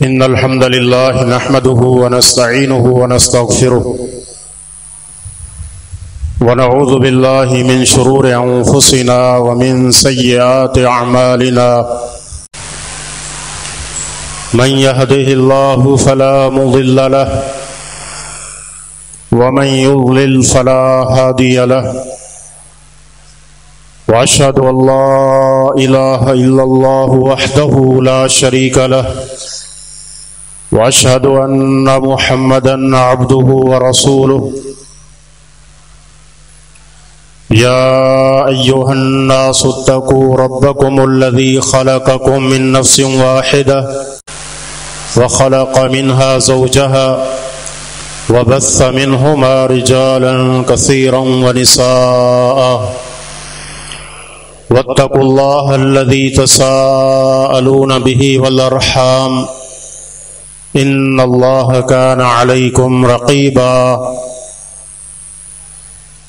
إن الحمد لله نحمده ونستعينه ونستغفره ونعوذ بالله من شرور أنفسنا ومن سيئات أعمالنا من يهده الله فلا مضل له ومن يضلل فلا هادي له وأشهد أن لا إله إلا الله وحده لا شريك له وأشهد أن محمدًا عبده ورسوله يا أيها الناس اتقوا ربكم الذي خلقكم من نفس واحدة وخلق منها زوجها وبث منهما رجالا كثيرا ونساء واتقوا الله الذي تساءلون به والأرحام إن الله كان عليكم رقيبا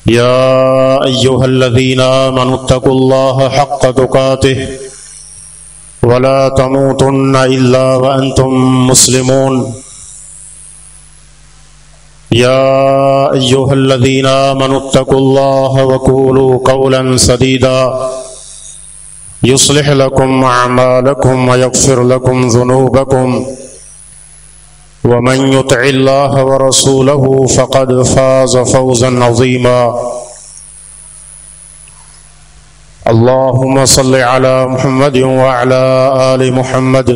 يا أيها الذين آمنوا اتقوا الله حق تقاته ولا تموتن إلا وأنتم مسلمون يا أيها الذين آمنوا اتقوا الله وقولوا قولا سديدا يصلح لكم أعمالكم ويغفر لكم ذنوبكم ومن يطع الله ورسوله فقد فاز فوزا عظيما اللهم صل على محمد وعلى آل محمد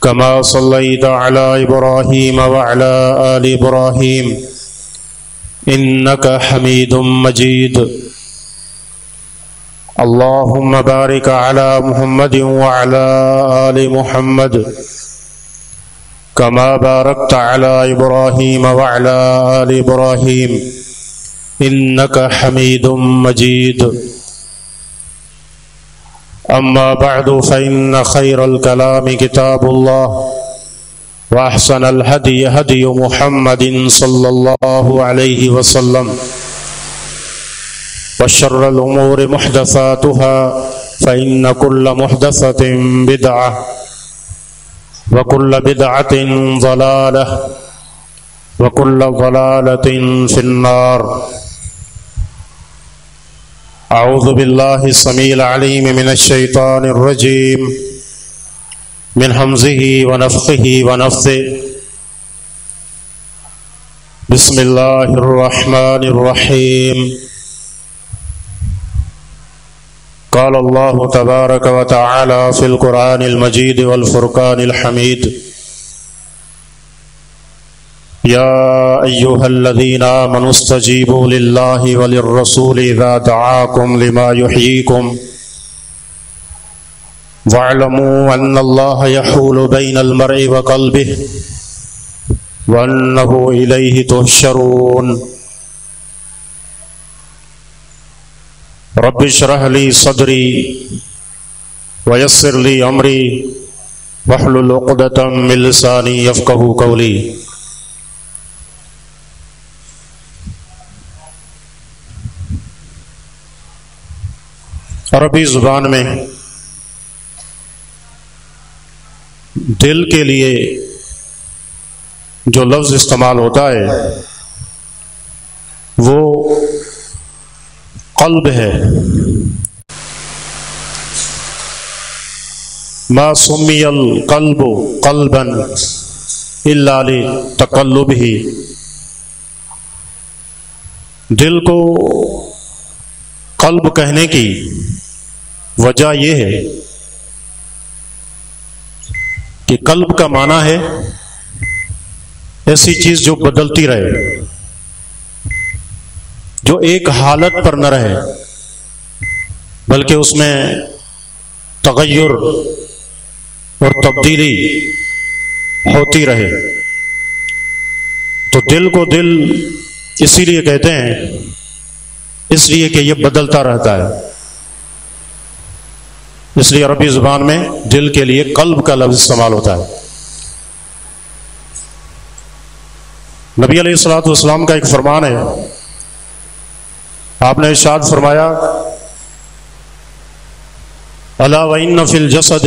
كما صليت على إبراهيم وعلى آل إبراهيم إنك حميد مجيد اللهم بارك على محمد وعلى آل محمد كما باركت على إبراهيم وعلى آل إبراهيم إنك حميد مجيد أما بعد فإن خير الكلام كتاب الله وأحسن الهدي هدي محمد صلى الله عليه وسلم وشر الأمور محدثاتها فإن كل محدثة بدعة وكل بدعة ضلالة وكل ضلالة في النار أعوذ بالله السميع العليم من الشيطان الرجيم من همزه ونفخه ونفثه بسم الله الرحمن الرحيم قال الله تبارك وتعالى في القرآن المجيد والفرقان الحميد يا أيها الذين آمنوا استجيبوا لله وللرسول إذا دعاكم لما يحييكم واعلموا أن الله يحول بين المرء وقلبه وأنه إليه تحشرون رب اشرح لي صدري ويسر لي أمري واحلل عقدة من لساني يفقهوا قولي عربی زبان میں دل کے لیے جو لفظ استعمال ہوتا ہے وہ قلب ہے. ما سمی القلب قلبا الا لتقلبہ، دل کو قلب کہنے کی وجہ یہ ہے کہ قلب کا معنی ہے ایسی چیز جو بدلتی رہے، جو ایک حالت پر نہ رہے بلکہ اس میں تغیر اور تبدیلی ہوتی رہے. تو دل کو دل اسی لیے کہتے ہیں اس لیے کہ یہ بدلتا رہتا ہے. اس لیے عربی زبان میں دل کے لیے قلب کا لفظ استعمال ہوتا ہے. نبی علیہ الصلوۃ والسلام کا ایک فرمان ہے، آپ نے ارشاد فرمایا الا وان فی الجسد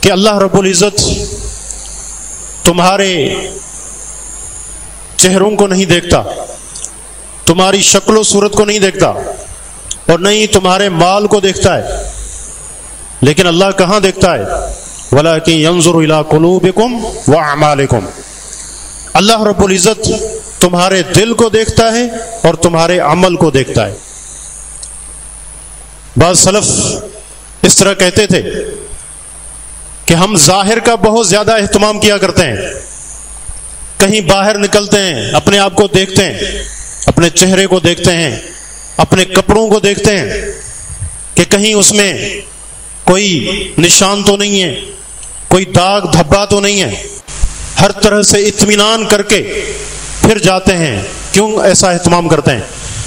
کہ اللہ رب العزت تمہارے چہروں کو نہیں دیکھتا، تمہاری شکل و صورت کو نہیں دیکھتا، اور نہ ہی تمہارے مال کو دیکھتا ہے، لیکن اللہ کہاں دیکھتا ہے؟ وَلَٰكِن يَنظُرُ إِلَىٰ قُلُوبِكُمْ وَأَعْمَالِكُمْ، اللہ رب العزت تمہارے دل کو دیکھتا ہے اور تمہارے عمل کو دیکھتا ہے۔ بعض سلف اس طرح کہتے تھے کہ ہم ظاہر کا بہت زیادہ اہتمام کیا کرتے ہیں، کہیں باہر نکلتے ہیں اپنے آپ کو دیکھتے ہیں، اپنے چہرے کو دیکھتے ہیں، اپنے کپڑوں کو دیکھتے ہیں کہ کہیں اس میں کوئی نشان تو نہیں ہے، کوئی داغ دھبا تو نہیں ہے، ہر طرح سے اطمینان کر کے پھر جاتے ہیں۔ کیوں ایسا اہتمام کرتے ہیں؟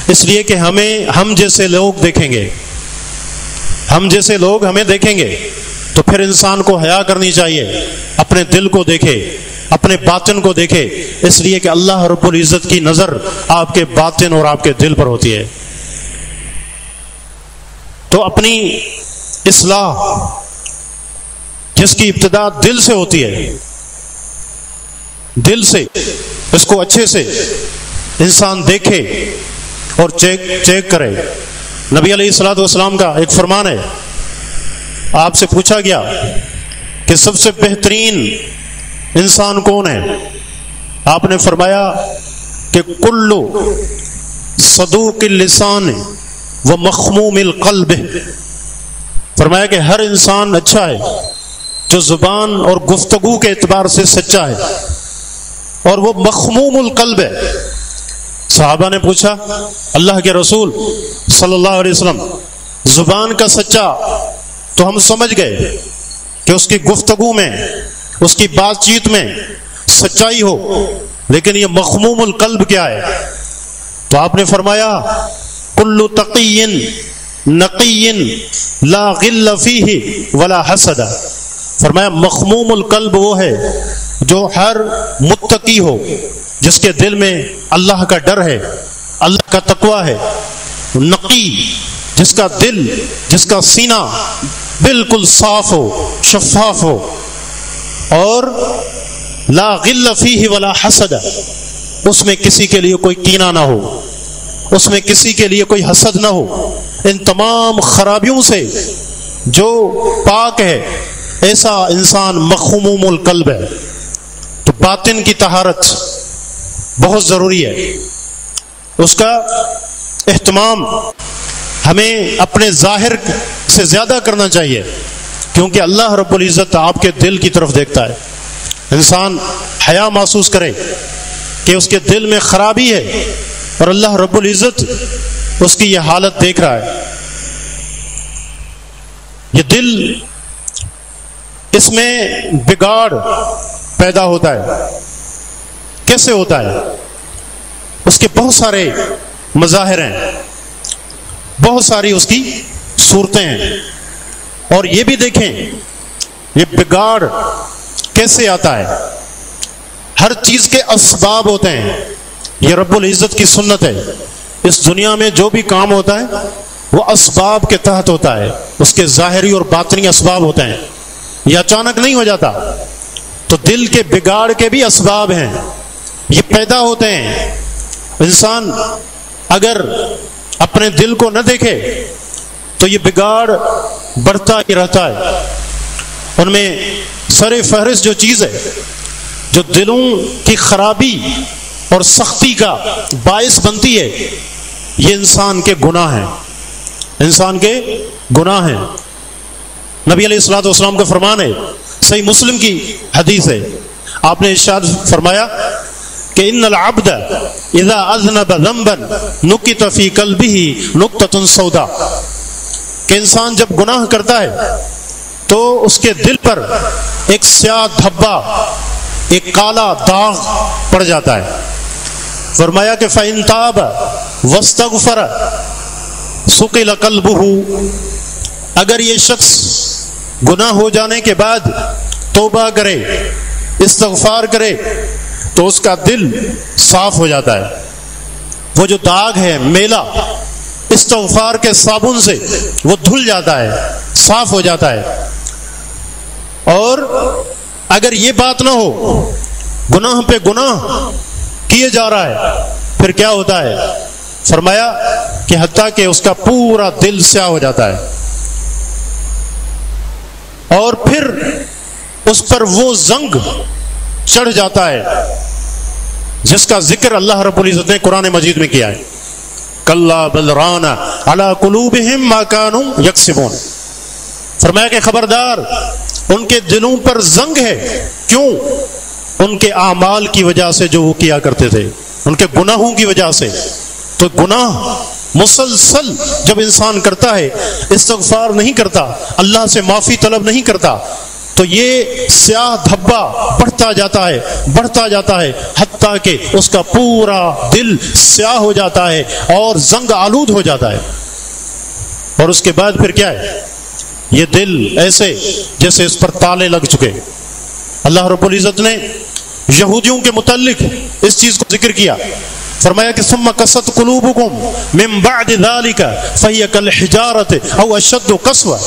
اس لیے کہ ہم جیسے لوگ دیکھیں گے، ہم جیسے لوگ ہمیں دیکھیں گے، تو پھر انسان کو حیا کرنی چاہیے، اپنے دل کو دیکھے، اپنے باطن کو دیکھے، اس لیے کہ اللہ رب العزت کی نظر آپ کے باطن اور آپ کے دل پر ہوتی ہے۔ تو اپنی اصلاح جس کی ابتدا دل سے ہوتی ہے، دل سے اس کو اچھے سے انسان دیکھے اور چیک کرے۔ نبی علیہ الصلوۃ والسلام کا ایک فرمان ہے، آپ سے پوچھا گیا کہ سب سے بہترین انسان کون ہے؟ آپ نے فرمایا کہ کل صدوق اللسان و مخموم القلب، فرمایا کہ ہر انسان اچھا ہے جو زبان اور گفتگو کے اعتبار سے سچا ہے، اور وہ مخموم القلب ہے۔ صحابہ نے پوچھا اللہ کے رسول صلی اللہ علیہ وسلم، زبان کا سچا تو ہم سمجھ گئے کہ اس کی گفتگو میں، اس کی بات چیت میں سچائی ہو، لیکن یہ مخموم القلب کیا ہے؟ تو آپ نے فرمایا کل تقی نقی لا غل فیہ ولا حسد، فرمایا مخموم القلب وہ ہے جو ہر متقی ہو، جس کے دل میں اللہ کا ڈر ہے، اللہ کا تقوی ہے، نقی جس کا دل، جس کا سینہ بالکل صاف ہو، شفاف ہو، اور لا غل فیہ ولا حسد، اس میں کسی کے لیے کوئی کینہ نہ ہو، اس میں کسی کے لیے کوئی حسد نہ ہو، ان تمام خرابیوں سے جو پاک ہے، ایسا انسان مخموم القلب ہے۔ تو باطن کی طہارت بہت ضروری ہے، اس کا اہتمام ہمیں اپنے ظاہر سے زیادہ کرنا چاہیے، کیونکہ اللہ رب العزت آپ کے دل کی طرف دیکھتا ہے۔ انسان حیا محسوس کرے کہ اس کے دل میں خرابی ہے اور اللہ رب العزت اس کی یہ حالت دیکھ رہا ہے۔ یہ دل، اس میں بگاڑ پیدا ہوتا ہے، کیسے ہوتا ہے؟ اس کے بہت سارے مظاہر ہیں، بہت ساری اس کی صورتیں ہیں، اور یہ بھی دیکھیں یہ بگاڑ کیسے آتا ہے۔ ہر چیز کے اسباب ہوتے ہیں، یہ رب العزت کی سنت ہے۔ اس دنیا میں جو بھی کام ہوتا ہے وہ اسباب کے تحت ہوتا ہے، اس کے ظاہری اور باطنی اسباب ہوتے ہیں، یہ اچانک نہیں ہو جاتا۔ تو دل کے بگاڑ کے بھی اسباب ہیں، یہ پیدا ہوتے ہیں۔ انسان اگر اپنے دل کو نہ دیکھے تو یہ بگاڑ بڑھتا ہی رہتا ہے۔ ان میں سر فہرست جو چیز ہے جو دلوں کی خرابی اور سختی کا باعث بنتی ہے، یہ انسان کے گناہ ہیں، انسان کے گناہ ہیں۔ نبی علیہ الصلوۃ والسلام کا فرمان ہے، صحیح مسلم کی حدیث ہے، آپ نے ارشاد فرمایا کہ ان العبد اذا اذنب ذنبا نکت فی قلبہ نقطۃ سوداء، کہ انسان جب گناہ کرتا ہے تو اس کے دل پر ایک سیاہ دھبا، ایک کالا داغ پڑ جاتا ہے۔ فرمایا کہ فإن تاب واستغفر ثقل قلبہ، اگر یہ شخص گناہ ہو جانے کے بعد توبہ کرے، استغفار کرے، تو اس کا دل صاف ہو جاتا ہے۔ وہ جو داغ ہے، میلا، استغفار کے صابن سے وہ دھل جاتا ہے، صاف ہو جاتا ہے۔ اور اگر یہ بات نہ ہو، گناہ پہ گناہ کیے جا رہا ہے، پھر کیا ہوتا ہے؟ فرمایا کہ حتیٰ کہ اس کا پورا دل سیاہ ہو جاتا ہے، اور پھر اس پر وہ زنگ چڑھ جاتا ہے جس کا ذکر اللہ رب العزت نے قرآن مجید میں کیا ہے، کلا بل ران علی قلوبہم ما کانوا یکسبون۔ فرمایا کہ خبردار، ان کے دلوں پر زنگ ہے۔ کیوں؟ ان کے اعمال کی وجہ سے جو وہ کیا کرتے تھے، ان کے گناہوں کی وجہ سے۔ تو گناہ مسلسل جب انسان کرتا ہے، استغفار نہیں کرتا، اللہ سے معافی طلب نہیں کرتا، تو یہ سیاہ دھبا بڑھتا جاتا ہے، بڑھتا جاتا ہے، حتیٰ کہ اس کا پورا دل سیاہ ہو جاتا ہے اور زنگ آلود ہو جاتا ہے۔ اور اس کے بعد پھر کیا ہے؟ یہ دل ایسے جیسے اس پر تالے لگ چکے۔ اللہ رب العزت نے یہودیوں کے متعلق اس چیز کو ذکر کیا، فرمایا کہ ثم قست قلوبکم من بعد ذلك فهي كالحجارة او اشد قسوة۔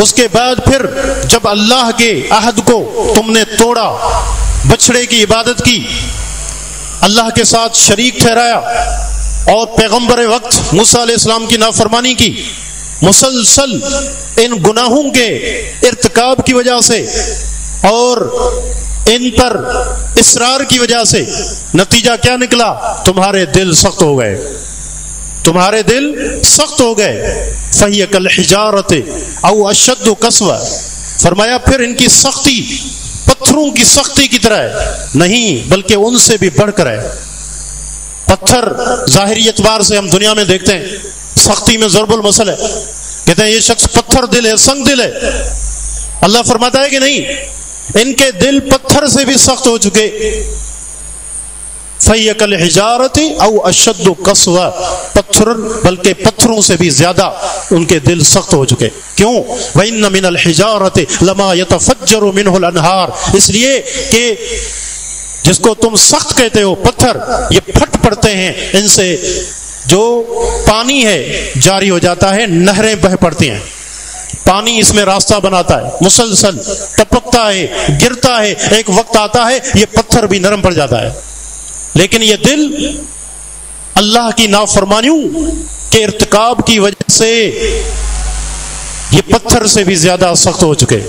اس کے بعد پھر جب اللہ کے عہد کو تم نے توڑا، بچڑے کی عبادت کی، اللہ کے ساتھ شریک ٹھہرایا، اور پیغمبر وقت موسیٰ علیہ السلام کی نافرمانی کی، مسلسل ان گناہوں کے ارتکاب کی وجہ سے اور ان پر اصرار کی وجہ سے نتیجہ کیا نکلا؟ تمہارے دل سخت ہو گئے، تمہارے دل سخت ہو گئے۔ فَهِيَ كَالْحِجَارَةِ أَوْ أَشَدُّ قَسْوَةً۔ فرمایا پھر ان کی سختی پتھروں کی سختی کی طرح ہے، نہیں بلکہ ان سے بھی بڑھ کر ہے۔ پتھر ظاہری اعتبار سے ہم دنیا میں دیکھتے ہیں، سختی میں ضرب المثل ہے، کہتے ہیں یہ شخص پتھر دل ہے، سنگ دل ہے۔ اللہ فرماتا ہے کہ نہیں، ان کے دل پتھر سے بھی سخت ہو چکے۔ فَهِيَ كَالْحِجَارَةِ أَوْ أَشَدُّ قَسْوَةً، پتھر بلکہ پتھروں سے بھی زیادہ ان کے دل سخت ہو چکے۔ کیوں؟ وَإِنَّ مِنَ الْحِجَارَةِ لَمَا يَتَفَجَّرُ مِنْهُ الْأَنْهَارُ، اس لیے کہ جس کو تم سخت کہتے ہو، پتھر، یہ پھٹ پڑتے ہیں، ان سے جو پانی ہے جاری ہو جاتا ہے، نہریں بہہ پڑتی ہیں، پانی اس میں راستہ بناتا ہے، مسلسل ٹپکتا ہے، گرتا ہے، ایک وقت آتا ہے یہ پتھر بھی نرم پڑ جاتا ہے۔ لیکن یہ دل اللہ کی نافرمانیوں کے ارتکاب کی وجہ سے یہ پتھر سے بھی زیادہ سخت ہو چکے۔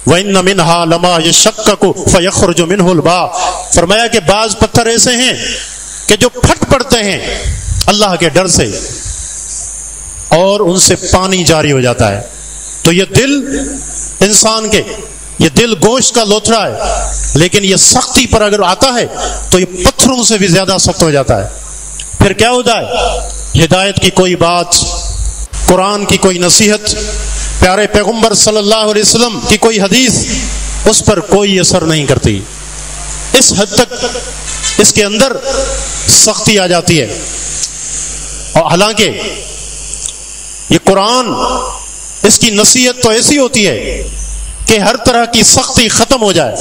وَإِنَّ مِنْهَا لَمَا يَشَقَّقُ فَيَخْرُجُ مِنْهُ الْمَاءُ، فرمایا کہ بعض پتھر ایسے ہیں کہ جو پھٹ پڑتے ہیں اللہ کے ڈر سے، اور ان سے پانی جاری ہو جاتا ہے۔ تو یہ دل انسان کے، یہ دل گوشت کا لوتھڑا ہے، لیکن یہ سختی پر اگر آتا ہے تو یہ پتھروں سے بھی زیادہ سخت ہو جاتا ہے۔ پھر کیا ہوتا ہے؟ ہدایت کی کوئی بات، قرآن کی کوئی نصیحت، پیارے پیغمبر صلی اللہ علیہ وسلم کی کوئی حدیث اس پر کوئی اثر نہیں کرتی۔ اس حد تک اس کے اندر سختی آ جاتی ہے۔ اور حالانکہ یہ قرآن، اس کی نصیحت تو ایسی ہوتی ہے کہ ہر طرح کی سختی ختم ہو جائے۔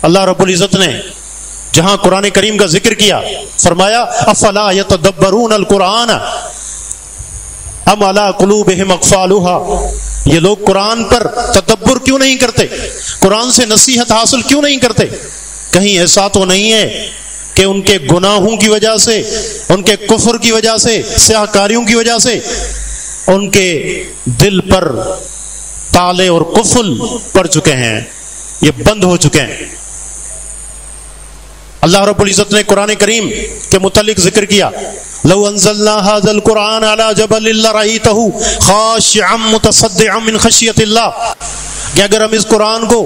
اللہ رب العزت نے جہاں قرآن کریم کا ذکر کیا، فرمایا افلا یتدبرون القرآن ام علی قلوبہم اقفالها، یہ لوگ قرآن پر تدبر کیوں نہیں کرتے، قرآن سے نصیحت حاصل کیوں نہیں کرتے؟ کہیں ایسا تو نہیں ہے کہ ان کے گناہوں کی وجہ سے، ان کے کفر کی وجہ سے، سیاہ کاریوں کی وجہ سے ان کے دل پر تالے اور قفل پڑ چکے ہیں، یہ بند ہو چکے ہیں۔ اللہ رب العزت نے قرآن کریم کے متعلق ذکر کیا، لو انزلنا هذا القرآن على جبل لرأيته خاشعا متصدعا من خشية اللہ، کہ اگر ہم اس قرآن کو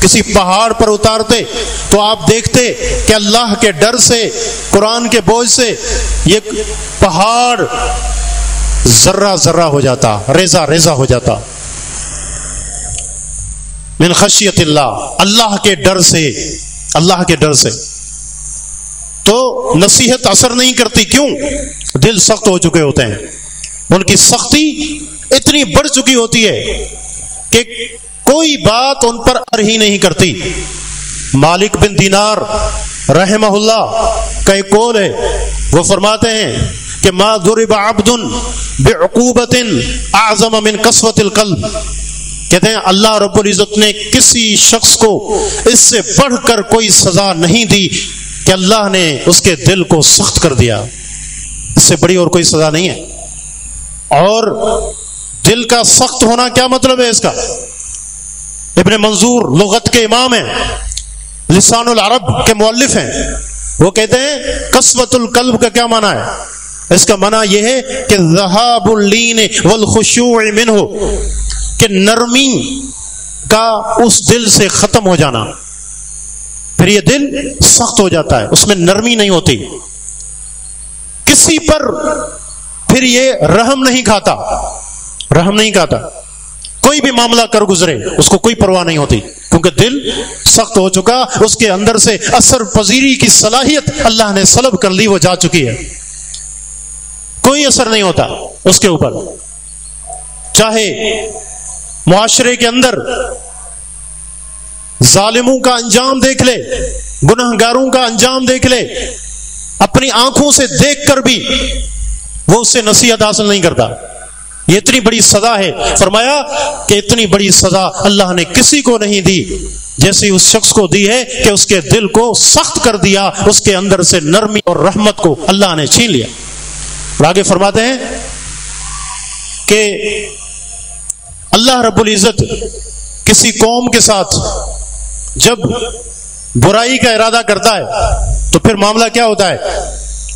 کسی پہاڑ پر اتارتے تو آپ دیکھتے کہ اللہ کے ڈر سے، قرآن کے بوجھ سے یہ پہاڑ ذرہ ذرہ ہو جاتا، ریزہ ریزہ ہو جاتا۔ من خشیت اللہ، اللہ کے ڈر سے، اللہ کے ڈر سے۔ تو نصیحت اثر نہیں کرتی، کیوں؟ دل سخت ہو چکے ہوتے ہیں، ان کی سختی اتنی بڑھ چکی ہوتی ہے کہ کوئی بات ان پر اثر ہی نہیں کرتی۔ مالک بن دینار رحمہ اللہ کا ایک قول ہے، وہ فرماتے ہیں کہ ما ضرب عبد بعقوبۃ اعظم من قسوۃ القلب، کہتے ہیں اللہ رب العزت نے کسی شخص کو اس سے بڑھ کر کوئی سزا نہیں دی کہ اللہ نے اس کے دل کو سخت کر دیا. اس سے بڑی اور کوئی سزا نہیں ہے. اور دل کا سخت ہونا کیا مطلب ہے اس کا؟ ابن منظور لغت کے امام ہیں، لسان العرب کے مؤلف ہیں. وہ کہتے ہیں قسوۃ القلب کا کیا معنی ہے؟ اس کا معنی یہ ہے کہ ذہاب اللین والخشوع منہ، کہ نرمی کا اس دل سے ختم ہو جانا. پھر یہ دل سخت ہو جاتا ہے، اس میں نرمی نہیں ہوتی. کسی پر پھر یہ رحم نہیں کھاتا، رحم نہیں کھاتا. کوئی بھی معاملہ کر گزرے اس کو کوئی پرواہ نہیں ہوتی، کیونکہ دل سخت ہو چکا. اس کے اندر سے اثر پذیری کی صلاحیت اللہ نے سلب کر لی، وہ جا چکی ہے. کوئی اثر نہیں ہوتا اس کے اوپر. چاہے معاشرے کے اندر ظالموں کا انجام دیکھ لے، گنہگاروں کا انجام دیکھ لے، اپنی آنکھوں سے دیکھ کر بھی وہ اس سے نصیحت حاصل نہیں کرتا. یہ اتنی بڑی سزا ہے. فرمایا کہ اتنی بڑی سزا اللہ نے کسی کو نہیں دی جیسی اس شخص کو دی ہے کہ اس کے دل کو سخت کر دیا، اس کے اندر سے نرمی اور رحمت کو اللہ نے چھین لیا. اور آگے فرماتے ہیں کہ اللہ رب العزت کسی قوم کے ساتھ جب برائی کا ارادہ کرتا ہے تو پھر معاملہ کیا ہوتا ہے؟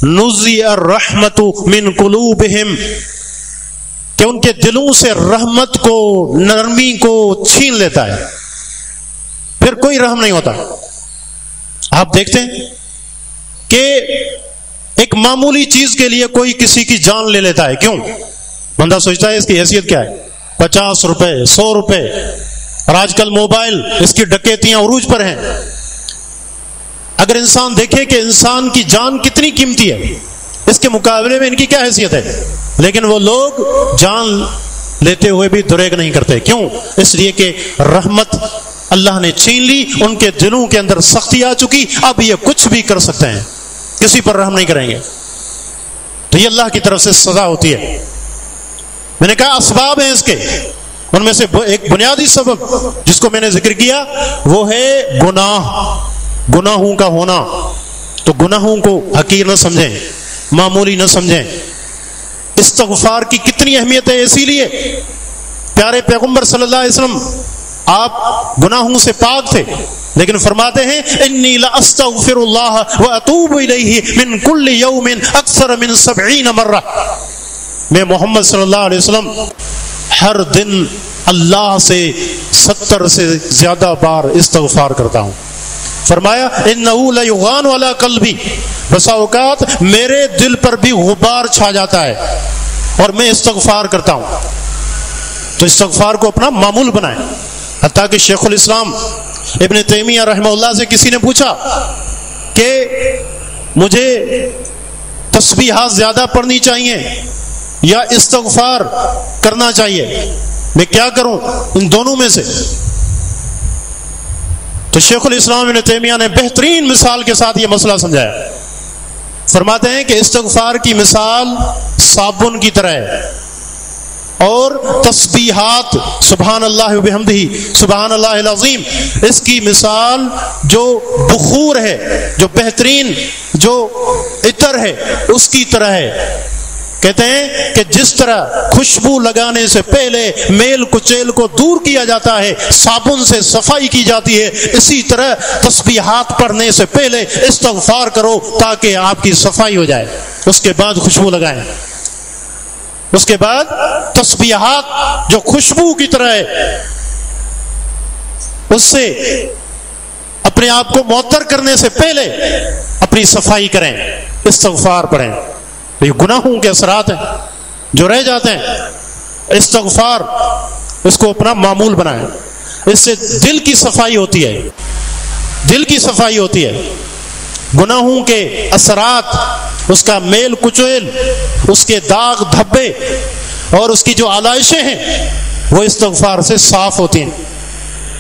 نزع الرحمت من قلوبہم، کہ ان کے دلوں سے رحمت کو، نرمی کو چھین لیتا ہے. پھر کوئی رحم نہیں ہوتا. آپ دیکھتے ہیں کہ ایک معمولی چیز کے لیے کوئی کسی کی جان لے لیتا ہے. کیوں؟ بندہ سوچتا ہے اس کی حیثیت کیا ہے، 50 روپے 100 روپے. اور آج کل موبائل، اس کی ڈکیتیاں عروج پر ہیں. اگر انسان دیکھے کہ انسان کی جان کتنی قیمتی ہے، اس کے مقابلے میں ان کی کیا حیثیت ہے، لیکن وہ لوگ جان لیتے ہوئے بھی دریغ نہیں کرتے. کیوں؟ اس لیے کہ رحمت اللہ نے چھین لی، ان کے دلوں کے اندر سختی آ چکی. اب یہ کچھ بھی کر سکتے ہیں، کسی پر رحم نہیں کریں گے. تو یہ اللہ کی طرف سے سزا ہوتی ہے. میں نے کہا اسباب ہیں اس کے، ان میں سے ایک بنیادی سبب جس کو میں نے ذکر کیا وہ ہے گناہوں کا ہونا. تو گناہوں کو حقیر نہ سمجھیں، معمولی نہ سمجھیں. استغفار کی کتنی اہمیت ہے، اسی لیے پیارے پیغمبر صلی اللہ علیہ وسلم آپ گناہوں سے پاک تھے، لیکن فرماتے ہیں انی لاستغفر اللہ واتوب الیہ من کل یوم اکثر من 70 مرہ. میں محمد صلی اللہ علیہ وسلم ہر دن اللہ سے 70 سے زیادہ بار استغفار کرتا ہوں. فرمایا انہ لیغان علی قلبی، بسا اوقات میرے دل پر بھی غبار چھا جاتا ہے اور میں استغفار کرتا ہوں. تو استغفار کو اپنا معمول بنائیں. حتیٰ کہ شیخ الاسلام ابن تیمیہ رحمہ اللہ سے کسی نے پوچھا کہ مجھے تسبیحات زیادہ پڑھنی چاہیے یا استغفار کرنا چاہیے، میں کیا کروں ان دونوں میں سے؟ تو شیخ الاسلام ابن تیمیہ نے بہترین مثال کے ساتھ یہ مسئلہ سمجھایا. فرماتے ہیں کہ استغفار کی مثال صابن کی طرح ہے، اور تسبیحات سبحان اللہ وبحمدہ سبحان اللہ العظیم، اس کی مثال جو بخور ہے، جو بہترین جو عطر ہے، اس کی طرح ہے. کہتے ہیں کہ جس طرح خوشبو لگانے سے پہلے میل کچیل کو دور کیا جاتا ہے، صابن سے صفائی کی جاتی ہے، اسی طرح تسبیحات پڑھنے سے پہلے استغفار کرو تاکہ آپ کی صفائی ہو جائے. اس کے بعد خوشبو لگائیں. اس کے بعد تسبیحات جو خوشبو کی طرح ہے، اس سے اپنے آپ کو معطر کرنے سے پہلے اپنی صفائی کریں، استغفار پڑھیں. یہ گناہوں کے اثرات ہیں جو رہ جاتے ہیں. استغفار اس کو اپنا معمول بنائیں. اس سے دل کی صفائی ہوتی ہے، دل کی صفائی ہوتی ہے. گناہوں کے اثرات، اس کا میل کچیل، اس کے داغ دھبے اور اس کی جو آلائشیں ہیں وہ استغفار سے صاف ہوتی ہیں.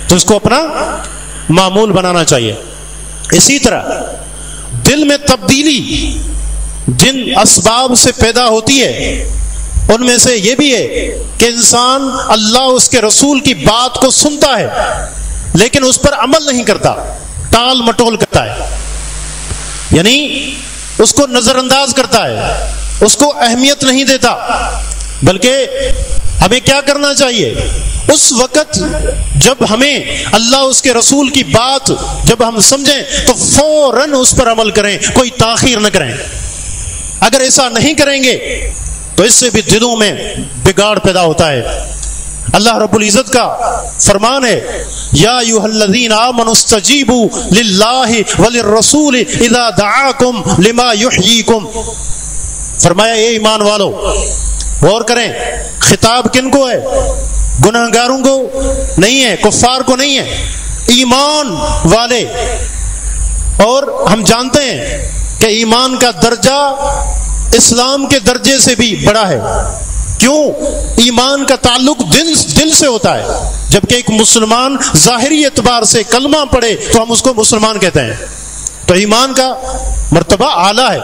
تو اس کو اپنا معمول بنانا چاہیے. اسی طرح دل میں تبدیلی جن اسباب سے پیدا ہوتی ہے ان میں سے یہ بھی ہے کہ انسان اللہ اس کے رسول کی بات کو سنتا ہے لیکن اس پر عمل نہیں کرتا، ٹال مٹول کرتا ہے، یعنی اس کو نظر انداز کرتا ہے، اس کو اہمیت نہیں دیتا۔ بلکہ ہمیں کیا کرنا چاہیے؟ اس وقت جب ہمیں اللہ اس کے رسول کی بات جب ہم سمجھیں تو فوراً اس پر عمل کریں، کوئی تاخیر نہ کریں۔ اگر ایسا نہیں کریں گے تو اس سے بھی دلوں میں بگاڑ پیدا ہوتا ہے۔ اللہ رب العزت کا فرمان ہے، یا ایھا الذین آمنوا استجیبوا للہ وللرسول اذا دعاکم لما یحییکم۔ فرمایا اے ایمان والو، غور کریں، خطاب کن کو ہے؟ گناہ گاروں کو نہیں ہے، کفار کو نہیں ہے، ایمان والے۔ اور ہم جانتے ہیں کہ ایمان کا درجہ اسلام کے درجے سے بھی بڑا ہے۔ کیوں؟ ایمان کا تعلق دل سے ہوتا ہے، جبکہ ایک مسلمان ظاہری اعتبار سے کلمہ پڑھے تو ہم اس کو مسلمان کہتے ہیں۔ تو ایمان کا مرتبہ اعلیٰ ہے۔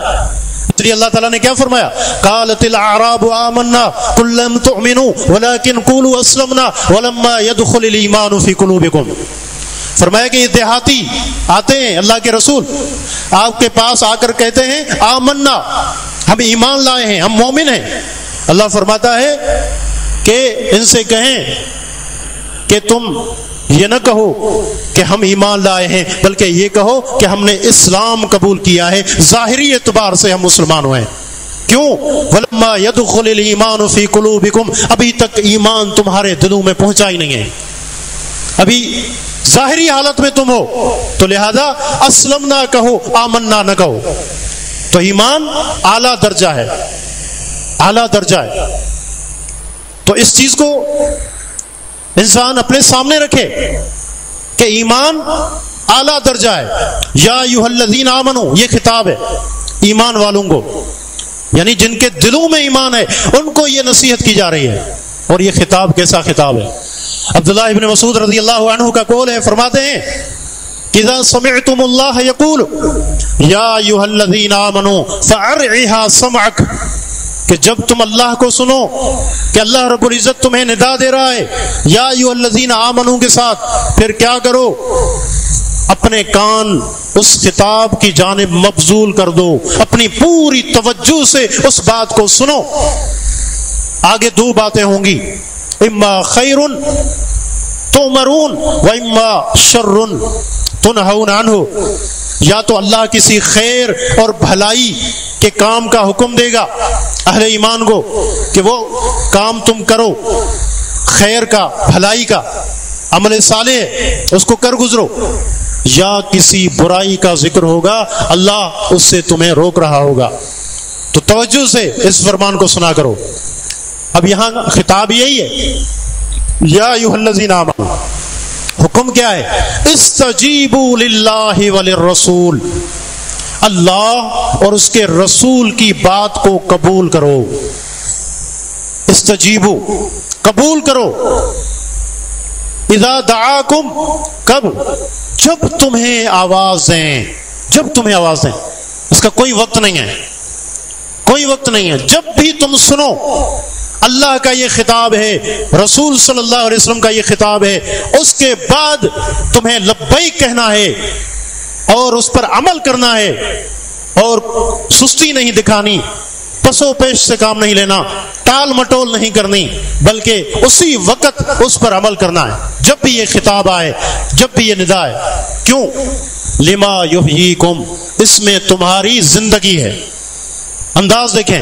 اس لیے اللہ تعالیٰ نے کیا فرمایا؟ قالت الاعراب آمنا قل لم تؤمنوا ولكن قولوا اسلمنا ولما يدخل الايمان في قلوبكم۔ فرمایا کہ یہ دیہاتی آتے ہیں، اللہ کے رسول آپ کے پاس آ کر کہتے ہیں آمنا، ہم ایمان لائے ہیں، ہم مومن ہیں۔ اللہ فرماتا ہے کہ ان سے کہیں کہ تم یہ نہ کہو کہ ہم ایمان لائے ہیں، بلکہ یہ کہو کہ ہم نے اسلام قبول کیا ہے، ظاہری اعتبار سے ہم مسلمان ہوئے ہیں۔ کیوں؟ وَلَمَّا يَدْخُلِ الْإِيمَانُ فِي قُلُوبِكُمْ، ابھی تک ایمان تمہارے دلوں میں پہنچا ہی نہیں ہے، ابھی ظاہری حالت میں تم ہو، تو لہذا اسلم نہ کہو، آمنا نہ کہو۔ تو ایمان اعلیٰ درجہ ہے، اعلیٰ درجہ ہے۔ تو اس چیز کو انسان اپنے سامنے رکھے کہ ایمان اعلیٰ درجہ ہے۔ یا ایھا الذین آمنوا، یہ خطاب ہے ایمان والوں کو، یعنی جن کے دلوں میں ایمان ہے ان کو یہ نصیحت کی جا رہی ہے۔ اور یہ خطاب کیسا خطاب ہے؟ عبداللہ ابن مسعود رضی اللہ عنہ کا قول ہے، فرماتے ہیں اذا سمعتم اللہ یقول یا ایھا الذین آمنوا فارعها سمعک، کہ جب تم اللہ کو سنو کہ اللہ رب العزت تمہیں ندا دے رہا ہے یا ایھا الذین آمنوا کے ساتھ، پھر کیا کرو؟ اپنے کان اس خطاب کی جانب مبذول کر دو، اپنی پوری توجہ سے اس بات کو سنو۔ آگے دو باتیں ہوں گی، اما خیر تؤمرون و اما شر تنہون عنہ، یا تو اللہ کسی خیر اور بھلائی کے کام کا حکم دے گا اہل ایمان کو کہ وہ کام تم کرو، خیر کا، بھلائی کا، عمل صالح اس کو کر گزرو، یا کسی برائی کا ذکر ہوگا، اللہ اس سے تمہیں روک رہا ہوگا۔ تو توجہ سے اس فرمان کو سنا کرو۔ اب یہاں خطاب یہی ہے، یا ایھا الذین آمنوا، حکم کیا ہے؟ استجیبوا للہ وللرسول، اللہ اور اس کے رسول کی بات کو قبول کرو۔ استجیبوا، قبول کرو، اذا دعاکم، کب؟ جب تمہیں آواز دیں، جب تمہیں آواز دیں، اس کا کوئی وقت نہیں ہے، کوئی وقت نہیں ہے، جب بھی تم سنو۔ اللہ کا یہ خطاب ہے، رسول صلی اللہ علیہ وسلم کا یہ خطاب ہے، اس کے بعد تمہیں لبیک کہنا ہے اور اس پر عمل کرنا ہے، اور سستی نہیں دکھانی، پسو پیش سے کام نہیں لینا، ٹال مٹول نہیں کرنی، بلکہ اسی وقت اس پر عمل کرنا ہے جب بھی یہ خطاب آئے، جب بھی یہ ندا ہے۔ کیوں؟ لما یحییکم، اس میں تمہاری زندگی ہے۔ انداز دیکھیں،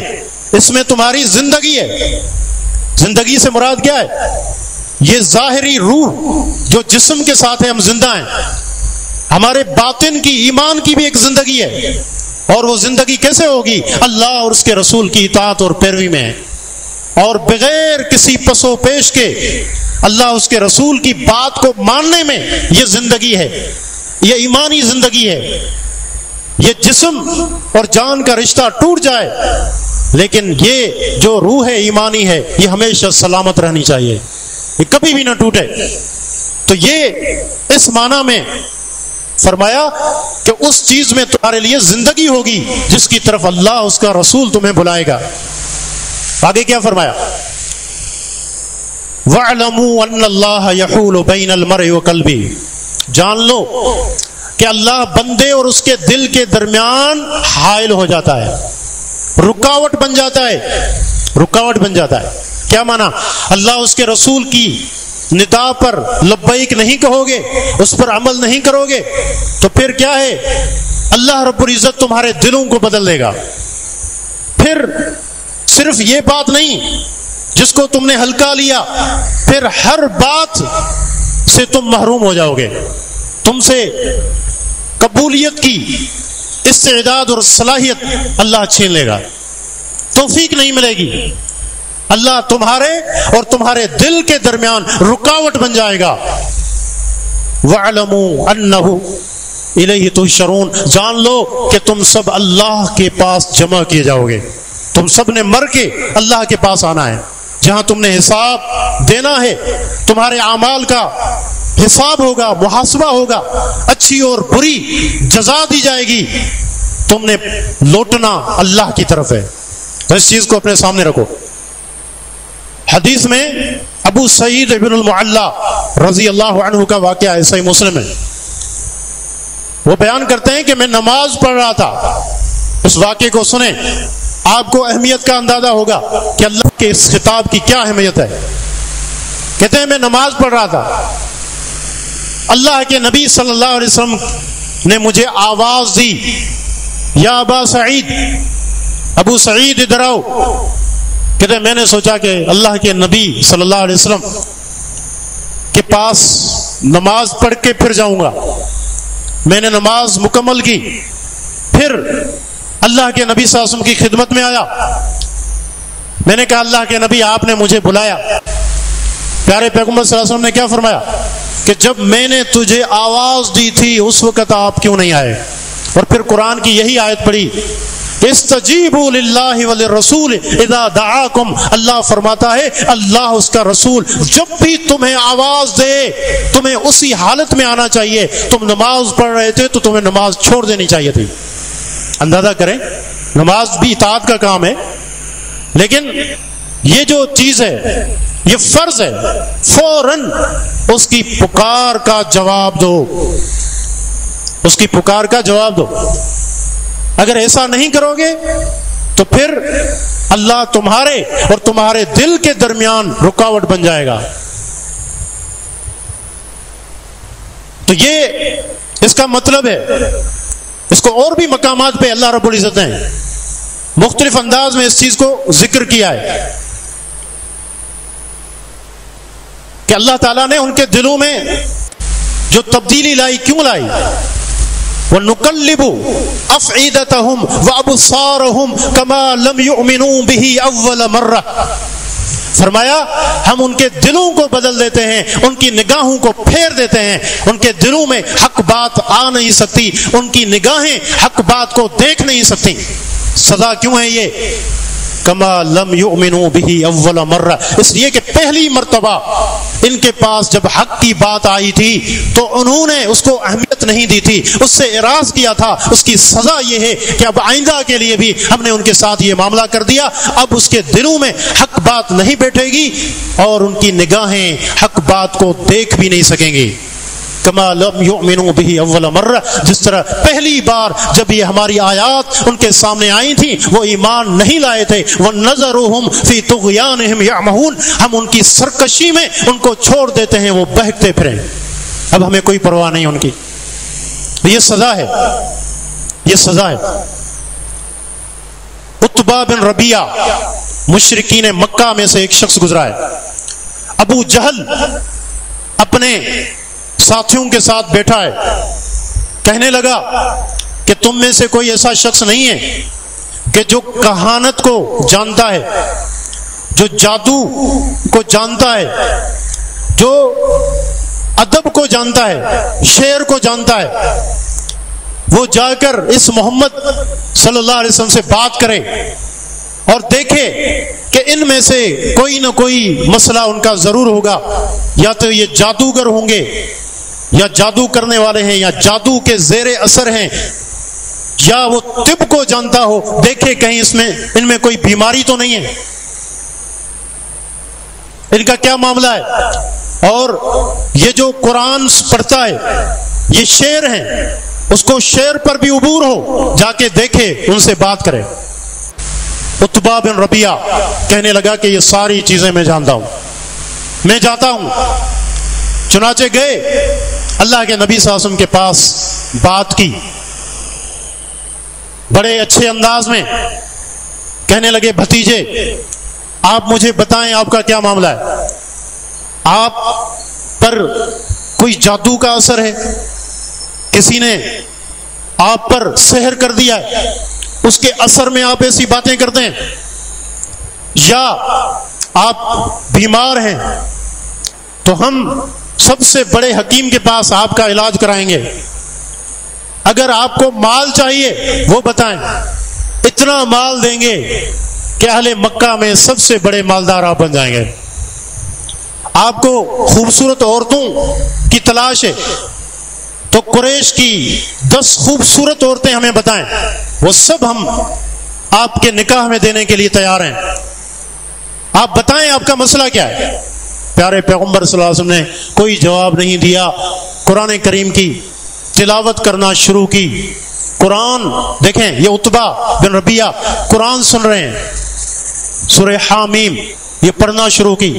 اس میں تمہاری زندگی ہے۔ زندگی سے مراد کیا ہے؟ یہ ظاہری روح جو جسم کے ساتھ ہے، ہم زندہ ہیں، ہمارے باطن کی، ایمان کی بھی ایک زندگی ہے، اور وہ زندگی کیسے ہوگی؟ اللہ اور اس کے رسول کی اطاعت اور پیروی میں ہے، اور بغیر کسی پس و پیش کے اللہ اس کے رسول کی بات کو ماننے میں یہ زندگی ہے، یہ ایمانی زندگی ہے۔ یہ جسم اور جان کا رشتہ ٹوٹ جائے لیکن یہ جو روح ہے ایمانی ہے، یہ ہمیشہ سلامت رہنی چاہیے، یہ کبھی بھی نہ ٹوٹے۔ تو یہ اس معنی میں فرمایا کہ اس چیز میں تمہارے لیے زندگی ہوگی جس کی طرف اللہ اس کا رسول تمہیں بلائے گا۔ آگے کیا فرمایا؟ وَاعْلَمُوا أَنَّ اللَّهَ يَحُولُ بَيْنَ الْمَرْءِ وَقَلْبِهِ، جان لو کہ اللہ بندے اور اس کے دل کے درمیان حائل ہو جاتا ہے، رکاوٹ بن جاتا ہے، رکاوٹ بن جاتا ہے۔ کیا مانا؟ اللہ اس کے رسول کی ندا پر لبیک نہیں کہو گے، اس پر عمل نہیں کرو گے، تو پھر کیا ہے؟ اللہ رب العزت تمہارے دلوں کو بدل دے گا۔ پھر صرف یہ بات نہیں جس کو تم نے ہلکا لیا، پھر ہر بات سے تم محروم ہو جاؤ گے، تم سے قبولیت کی استعداد اور صلاحیت اللہ چھین لے گا، توفیق نہیں ملے گی، اللہ تمہارے اور تمہارے دل کے درمیان رکاوٹ بن جائے گا۔ وَاعْلَمُوا أَنَّهُ إِلَيْهِ تُحْشَرُونَ، جان لو کہ تم سب اللہ کے پاس جمع کیے جاؤ گے، تم سب نے مر کے اللہ کے پاس آنا ہے، جہاں تم نے حساب دینا ہے، تمہارے اعمال کا حساب ہوگا، محاسبہ ہوگا، اچھی اور بری جزا دی جائے گی، تم نے لوٹنا اللہ کی طرف ہے۔ تو اس چیز کو اپنے سامنے رکھو۔ حدیث میں ابو سعید ابن المعلا رضی اللہ عنہ کا واقعہ ہے، صحیح مسلم ہے، وہ بیان کرتے ہیں کہ میں نماز پڑھ رہا تھا، اس واقعے کو سنیں، آپ کو اہمیت کا اندازہ ہوگا کہ اللہ کے اس خطاب کی کیا اہمیت ہے۔ کہتے ہیں میں نماز پڑھ رہا تھا، اللہ کے نبی صلی اللہ علیہ وسلم نے مجھے آواز دی، یا ابا سعید، ابو سعید ادھر آؤ۔ کہتے ہیں میں نے سوچا کہ اللہ کے نبی صلی اللہ علیہ وسلم کے پاس نماز پڑھ کے پھر جاؤں گا۔ میں نے نماز مکمل کی، پھر اللہ کے نبی صلی اللہ علیہ وسلم کی خدمت میں آیا، میں نے کہا اللہ کے نبی آپ نے مجھے بلایا۔ پیارے پیغمبر صلی اللہ علیہ وسلم نے کیا فرمایا کہ جب میں نے تجھے آواز دی تھی اس وقت آپ کیوں نہیں آئے؟ اور پھر قرآن کی یہی آیت پڑھی، استجیبوا للہ وللرسول اذا دعاکم، اللہ فرماتا ہے اللہ اس کا رسول جب بھی تمہیں آواز دے تمہیں اسی حالت میں آنا چاہیے۔ تم نماز پڑھ رہے تھے تو تمہیں نماز چھوڑ دینی چاہیے تھی۔ اندازہ کریں، نماز بھی اطاعت کا کام ہے، لیکن یہ جو چیز ہے یہ فرض ہے، فوراً اس کی پکار کا جواب دو، اس کی پکار کا جواب دو۔ اگر ایسا نہیں کرو گے تو پھر اللہ تمہارے اور تمہارے دل کے درمیان رکاوٹ بن جائے گا۔ تو یہ اس کا مطلب ہے، اس کو اور بھی مقامات پہ اللہ رب العزت نے مختلف انداز میں اس چیز کو ذکر کیا ہے کہ اللہ تعالیٰ نے ان کے دلوں میں جو تبدیلی لائی، کیوں لائی؟ وَنُقَلِّبُ أَفْعِدَتَهُمْ وَأَبْصَارَهُمْ كَمَا لَمْ يُؤْمِنُوا بِهِ أَوَّلَ مَرَّةٍ، فرمایا ہم ان کے دلوں کو بدل دیتے ہیں، ان کی نگاہوں کو پھیر دیتے ہیں، ان کے دلوں میں حق بات آ نہیں سکتی، ان کی نگاہیں حق بات کو دیکھ نہیں سکتی۔ سزا کیوں ہے یہ؟ کما لم یؤمنوا به اول مرہ، اس لیے کہ پہلی مرتبہ ان کے پاس جب حق کی بات آئی تھی تو انہوں نے اس کو اہمیت نہیں دی تھی، اس سے اعراض کیا تھا۔ اس کی سزا یہ ہے کہ اب آئندہ کے لیے بھی ہم نے ان کے ساتھ یہ معاملہ کر دیا، اب اس کے دلوں میں حق بات نہیں بیٹھے گی اور ان کی نگاہیں حق بات کو دیکھ بھی نہیں سکیں گی۔ کما لم یؤمنوا به اول مرہ، جس طرح پہلی بار جب یہ ہماری آیات ان کے سامنے آئی تھیں وہ ایمان نہیں لائے تھے۔ وَنَذَرُهُمْ فِي طُغْيَانِهِمْ يَعْمَهُونَ، ہم ان کی سرکشی میں ان کو چھوڑ دیتے ہیں، وہ بہکتے پھریں، اب ہمیں کوئی پرواہ نہیں ان کی۔ یہ سزا ہے، یہ سزا ہے۔ عتبہ بن ربیعہ مشرکین مکہ میں سے ایک شخص گزرا ہے۔ ابو جہل اپنے ساتھیوں کے ساتھ بیٹھا ہے، کہنے لگا کہ تم میں سے کوئی ایسا شخص نہیں ہے کہ جو کہانت کو جانتا ہے، جو جادو کو جانتا ہے، جو ادب کو جانتا ہے، شعر کو جانتا ہے، وہ جا کر اس محمد صلی اللہ علیہ وسلم سے بات کرے اور دیکھے کہ ان میں سے کوئی نہ کوئی مسئلہ ان کا ضرور ہوگا، یا تو یہ جادوگر ہوں گے یا جادو کرنے والے ہیں یا جادو کے زیر اثر ہیں، یا وہ طب کو جانتا ہو، دیکھے کہیں ان میں کوئی بیماری تو نہیں ہے۔ ان کا کیا معاملہ ہے؟ اور یہ جو قرآن پڑھتا ہے یہ شعر ہیں، اس کو شعر پر بھی عبور ہو، جا کے دیکھے، ان سے بات کرے۔ عتبہ بن ربیعہ کہنے لگا کہ یہ ساری چیزیں میں جانتا ہوں، میں جاتا ہوں۔ چنانچہ گئے اللہ کے نبی صلی اللہ علیہ وسلم کے پاس، بات کی بڑے اچھے انداز میں، کہنے لگے بھتیجے آپ مجھے بتائیں آپ کا کیا معاملہ ہے؟ آپ پر کوئی جادو کا اثر ہے؟ کسی نے آپ پر سحر کر دیا ہے، اس کے اثر میں آپ ایسی باتیں کرتے ہیں؟ یا آپ بیمار ہیں تو ہم سب سے بڑے حکیم کے پاس آپ کا علاج کرائیں گے۔ اگر آپ کو مال چاہیے وہ بتائیں، اتنا مال دیں گے کہ اہل مکہ میں سب سے بڑے مالدار آپ بن جائیں گے۔ آپ کو خوبصورت عورتوں کی تلاش ہے تو قریش کی 10 خوبصورت عورتیں ہمیں بتائیں، وہ سب ہم آپ کے نکاح میں دینے کے لیے تیار ہیں۔ آپ بتائیں آپ کا مسئلہ کیا ہے؟ پیارے پیغمبر صلی اللہ علیہ وسلم نے کوئی جواب نہیں دیا، قرآن کریم کی تلاوت کرنا شروع کی۔ قرآن دیکھیں، یہ عتبہ بن ربیعہ قرآن سن رہے ہیں، سورہ حامیم یہ پڑھنا شروع کی،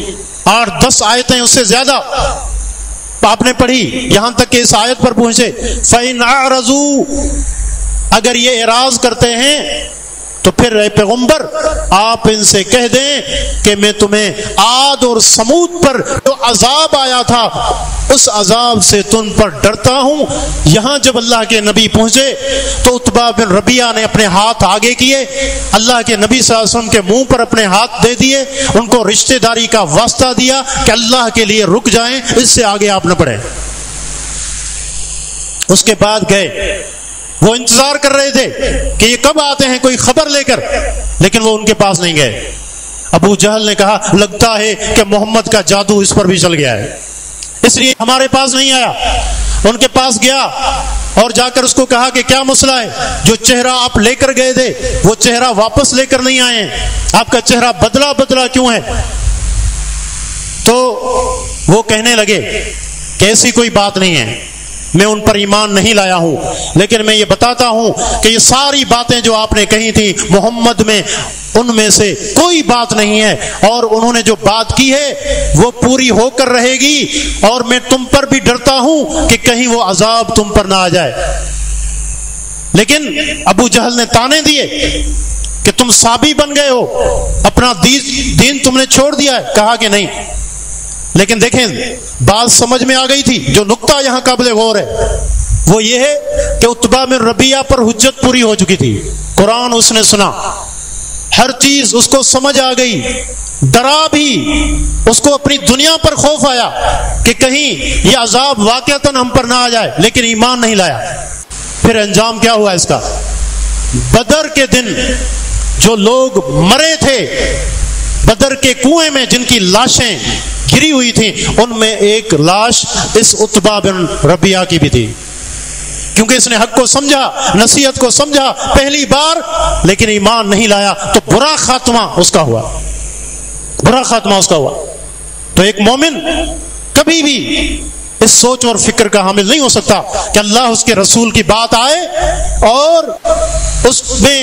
8-10 آیتیں اس سے زیادہ آپ نے پڑھی، یہاں تک کہ اس آیت پر پہنچے فَإِنْ أَعْرَضُوا، اگر یہ اعراض کرتے ہیں تو پھر اے پیغمبر آپ ان سے کہہ دیں کہ میں تمہیں عاد اور سمود پر جو عذاب آیا تھا اس عذاب سے تم پر ڈرتا ہوں۔ یہاں جب اللہ کے نبی پہنچے تو عتبہ بن ربیعہ نے اپنے ہاتھ آگے کیے، اللہ کے نبی صلی اللہ علیہ وسلم کے منہ پر اپنے ہاتھ دے دیے، ان کو رشتہ داری کا واسطہ دیا کہ اللہ کے لیے رک جائیں، اس سے آگے آپ نہ بڑھیں۔ اس کے بعد گئے، وہ انتظار کر رہے تھے کہ یہ کب آتے ہیں کوئی خبر لے کر، لیکن وہ ان کے پاس نہیں گئے۔ ابو جہل نے کہا لگتا ہے کہ محمد کا جادو اس پر بھی چل گیا ہے، اس لیے ہمارے پاس نہیں آیا۔ ان کے پاس گیا اور جا کر اس کو کہا کہ کیا مسئلہ ہے؟ جو چہرہ آپ لے کر گئے تھے وہ چہرہ واپس لے کر نہیں آئے ہیں، آپ کا چہرہ بدلا بدلا کیوں ہے؟ تو وہ کہنے لگے کہ ایسی کوئی بات نہیں ہے، میں ان پر ایمان نہیں لایا ہوں، لیکن میں یہ بتاتا ہوں کہ یہ ساری باتیں جو آپ نے کہی تھی محمد میں، ان میں سے کوئی بات نہیں ہے، اور انہوں نے جو بات کی ہے وہ پوری ہو کر رہے گی، اور میں تم پر بھی ڈرتا ہوں کہ کہیں وہ عذاب تم پر نہ آ جائے۔ لیکن ابو جہل نے تانے دیے کہ تم صابی بن گئے ہو، اپنا دین تم نے چھوڑ دیا ہے۔ کہا کہ نہیں، لیکن دیکھیں بات سمجھ میں آ گئی تھی۔ جو نقطہ یہاں قابل غور ہے وہ یہ ہے کہ عتبہ بن ربیعہ پر حجت پوری ہو چکی تھی، قرآن اس نے سنا، ہر چیز اس کو سمجھ آ گئی، ڈرا بھی، اس کو اپنی دنیا پر خوف آیا کہ کہیں یہ عذاب واقعتاً ہم پر نہ آ جائے، لیکن ایمان نہیں لایا۔ پھر انجام کیا ہوا اس کا؟ بدر کے دن جو لوگ مرے تھے بدر کے کنویں میں، جن کی لاشیں گری ہوئی تھیں، ان میں ایک لاش اس عتبہ بن ربیعہ کی بھی تھی، کیونکہ اس نے حق کو سمجھا، نصیحت کو سمجھا پہلی بار، لیکن ایمان نہیں لایا، تو برا خاتمہ اس کا ہوا، برا خاتمہ اس کا ہوا۔ تو ایک مومن کبھی بھی اس سوچ اور فکر کا حامل نہیں ہو سکتا کہ اللہ اس کے رسول کی بات آئے اور اس میں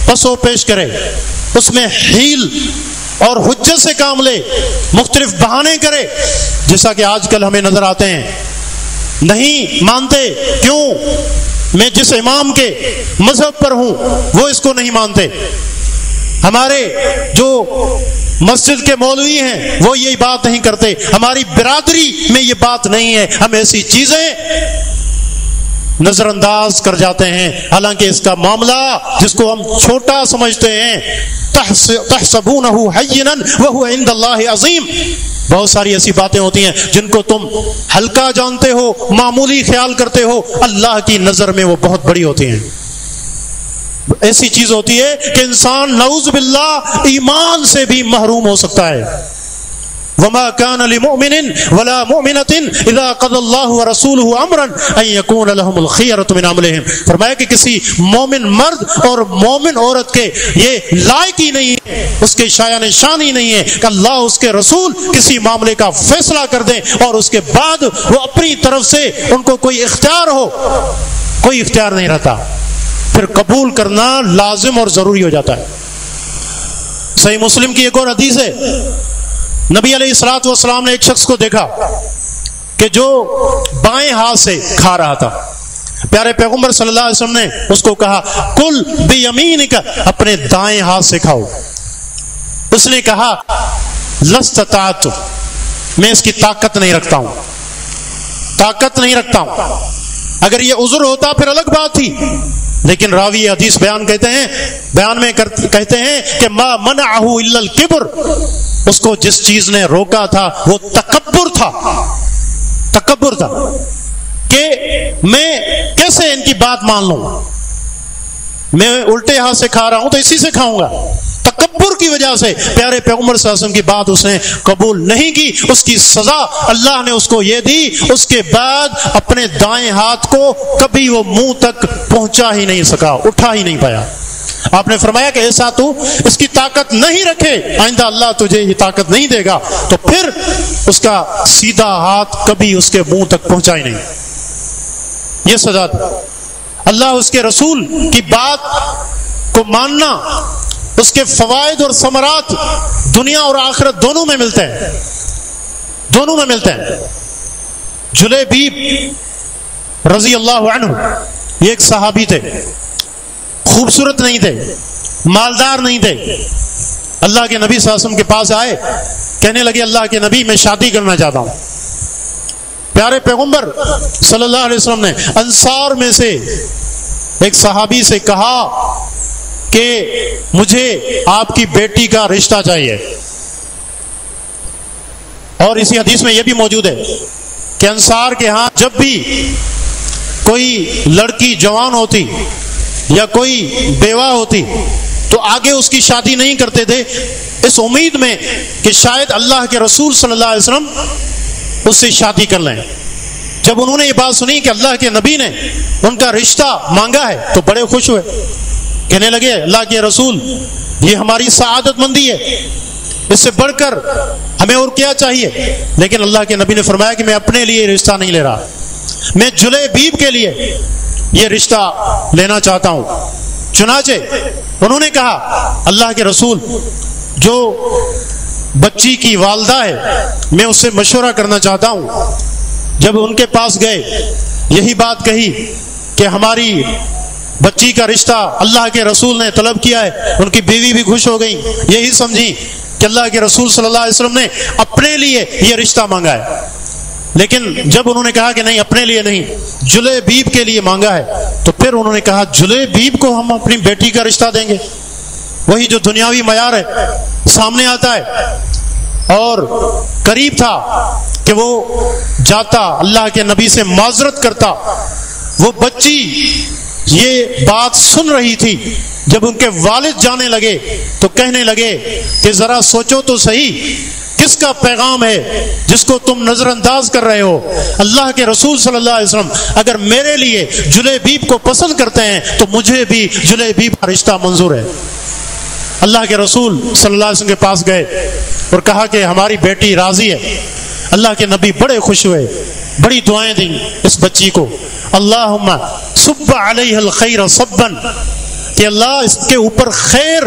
پس و پیش کرے، اس میں حیل اور حجت سے کام لے، مختلف بہانے کرے، جیسا کہ آج کل ہمیں نظر آتے ہیں۔ نہیں مانتے، کیوں؟ میں جس امام کے مذہب پر ہوں وہ اس کو نہیں مانتے، ہمارے جو مسجد کے مولوی ہیں وہ یہ بات نہیں کرتے، ہماری برادری میں یہ بات نہیں ہے، ہم ایسی چیزیں نظر انداز کر جاتے ہیں، حالانکہ اس کا معاملہ جس کو ہم چھوٹا سمجھتے ہیں، تحسبونہ حینا وہو عند اللہ عظیم، بہت ساری ایسی باتیں ہوتی ہیں جن کو تم ہلکا جانتے ہو، معمولی خیال کرتے ہو، اللہ کی نظر میں وہ بہت بڑی ہوتی ہیں۔ ایسی چیز ہوتی ہے کہ انسان نعوذ باللہ ایمان سے بھی محروم ہو سکتا ہے۔ وما كان لمؤمن ولا مؤمنة اذا قضى الله ورسوله امرا ان يكون لهم الخيرة من امرهم. فرمایا کہ کسی مومن مرد اور مومن عورت کے یہ لائق ہی نہیں ہے، اس کے شایان شان ہی نہیں ہے کہ اللہ اس کے رسول کسی معاملے کا فیصلہ کر دیں اور اس کے بعد وہ اپنی طرف سے ان کو کوئی اختیار ہو. کوئی اختیار نہیں رہتا، پھر قبول کرنا لازم اور ضروری ہو جاتا ہے. صحیح مسلم کی ایک اور حدیث ہے، نبی علیہ الصلوۃ والسلام نے ایک شخص کو دیکھا کہ جو بائیں ہاتھ سے کھا رہا تھا. پیارے پیغمبر صلی اللہ علیہ وسلم نے اس کو کہا کل بیمینک، اپنے دائیں ہاتھ سے کھاؤ. اس نے کہا لستطعت، میں اس کی طاقت نہیں رکھتا ہوں، طاقت نہیں رکھتا ہوں. اگر یہ عذر ہوتا پھر الگ بات تھی، لیکن راوی حدیث بیان میں کہتے ہیں کہ ما منعہ الا الکبر، اس کو جس چیز نے روکا تھا وہ تکبر تھا کہ میں کیسے ان کی بات مان لوں، میں الٹے ہاتھ سے کھا رہا ہوں تو اسی سے کھاؤں گا. تکبر کی وجہ سے پیارے پیغمبر صلی اللہ علیہ وسلم کی بات اس نے قبول نہیں کی. اس کی سزا اللہ نے اس کو یہ دی، اس کے بعد اپنے دائیں ہاتھ کو کبھی وہ منہ تک پہنچا ہی نہیں سکا، اٹھا ہی نہیں پایا. آپ نے فرمایا کہ ایسا تو اس کی طاقت نہیں رکھے، آئندہ اللہ تجھے یہ طاقت نہیں دے گا. تو پھر اس کا سیدھا ہاتھ کبھی اس کے منہ تک پہنچا ہی نہیں. یہ سزا اللہ اس کے رسول کی بات کو ماننا، اس کے فوائد اور ثمرات دنیا اور آخرت دونوں میں ملتے ہیں. جلیبیب رضی اللہ عنہ یہ ایک صحابی تھے، خوبصورت نہیں تھے، مالدار نہیں تھے. اللہ کے نبی صلی اللہ علیہ وسلم کے پاس آئے، کہنے لگے اللہ کے نبی میں شادی کرنا چاہتا ہوں. پیارے پیغمبر صلی اللہ علیہ وسلم نے انصار میں سے ایک صحابی سے کہا کہ مجھے آپ کی بیٹی کا رشتہ چاہیے. اور اسی حدیث میں یہ بھی موجود ہے کہ انصار کے ہاں جب بھی کوئی لڑکی جوان ہوتی یا کوئی بیوہ ہوتی تو آگے اس کی شادی نہیں کرتے تھے، اس امید میں کہ شاید اللہ کے رسول صلی اللہ علیہ وسلم اس سے شادی کر لیں. جب انہوں نے یہ بات سنی کہ اللہ کے نبی نے ان کا رشتہ مانگا ہے تو بڑے خوش ہوئے، کہنے لگے اللہ کے رسول یہ ہماری سعادت مندی ہے، اس سے بڑھ کر ہمیں اور کیا چاہیے. لیکن اللہ کے نبی نے فرمایا کہ میں اپنے لیے رشتہ نہیں لے رہا، میں جلیبیب کے لیے یہ رشتہ لینا چاہتا ہوں. چنانچہ انہوں نے کہا اللہ کے رسول جو بچی کی والدہ ہے میں اس سے مشورہ کرنا چاہتا ہوں. جب ان کے پاس گئے یہی بات کہی کہ ہماری بچی کا رشتہ اللہ کے رسول نے طلب کیا ہے. ان کی بیوی بھی خوش ہو گئی، یہی سمجھی کہ اللہ کے رسول صلی اللہ علیہ وسلم نے اپنے لیے یہ رشتہ مانگا ہے. لیکن جب انہوں نے کہا کہ نہیں اپنے لیے نہیں، جلیبیب کے لیے مانگا ہے، تو پھر انہوں نے کہا جلیبیب کو ہم اپنی بیٹی کا رشتہ دیں گے. وہی جو دنیاوی معیار ہے سامنے آتا ہے. اور قریب تھا کہ وہ جاتا اللہ کے نبی سے معذرت کرتا. وہ بچی یہ بات سن رہی تھی، جب ان کے والد جانے لگے تو کہنے لگے کہ ذرا سوچو تو صحیح کس کا پیغام ہے جس کو تم نظر انداز کر رہے ہو. اللہ کے رسول صلی اللہ علیہ وسلم اگر میرے لیے جلیبیب کو پسند کرتے ہیں تو مجھے بھی جلیبیب کا رشتہ منظور ہے. اللہ کے رسول صلی اللہ علیہ وسلم کے پاس گئے اور کہا کہ ہماری بیٹی راضی ہے. اللہ کے نبی بڑے خوش ہوئے، بڑی دعائیں دیں اس بچی کو. اللہم صب علیہ الخیر صبا، کہ اللہ اس کے اوپر خیر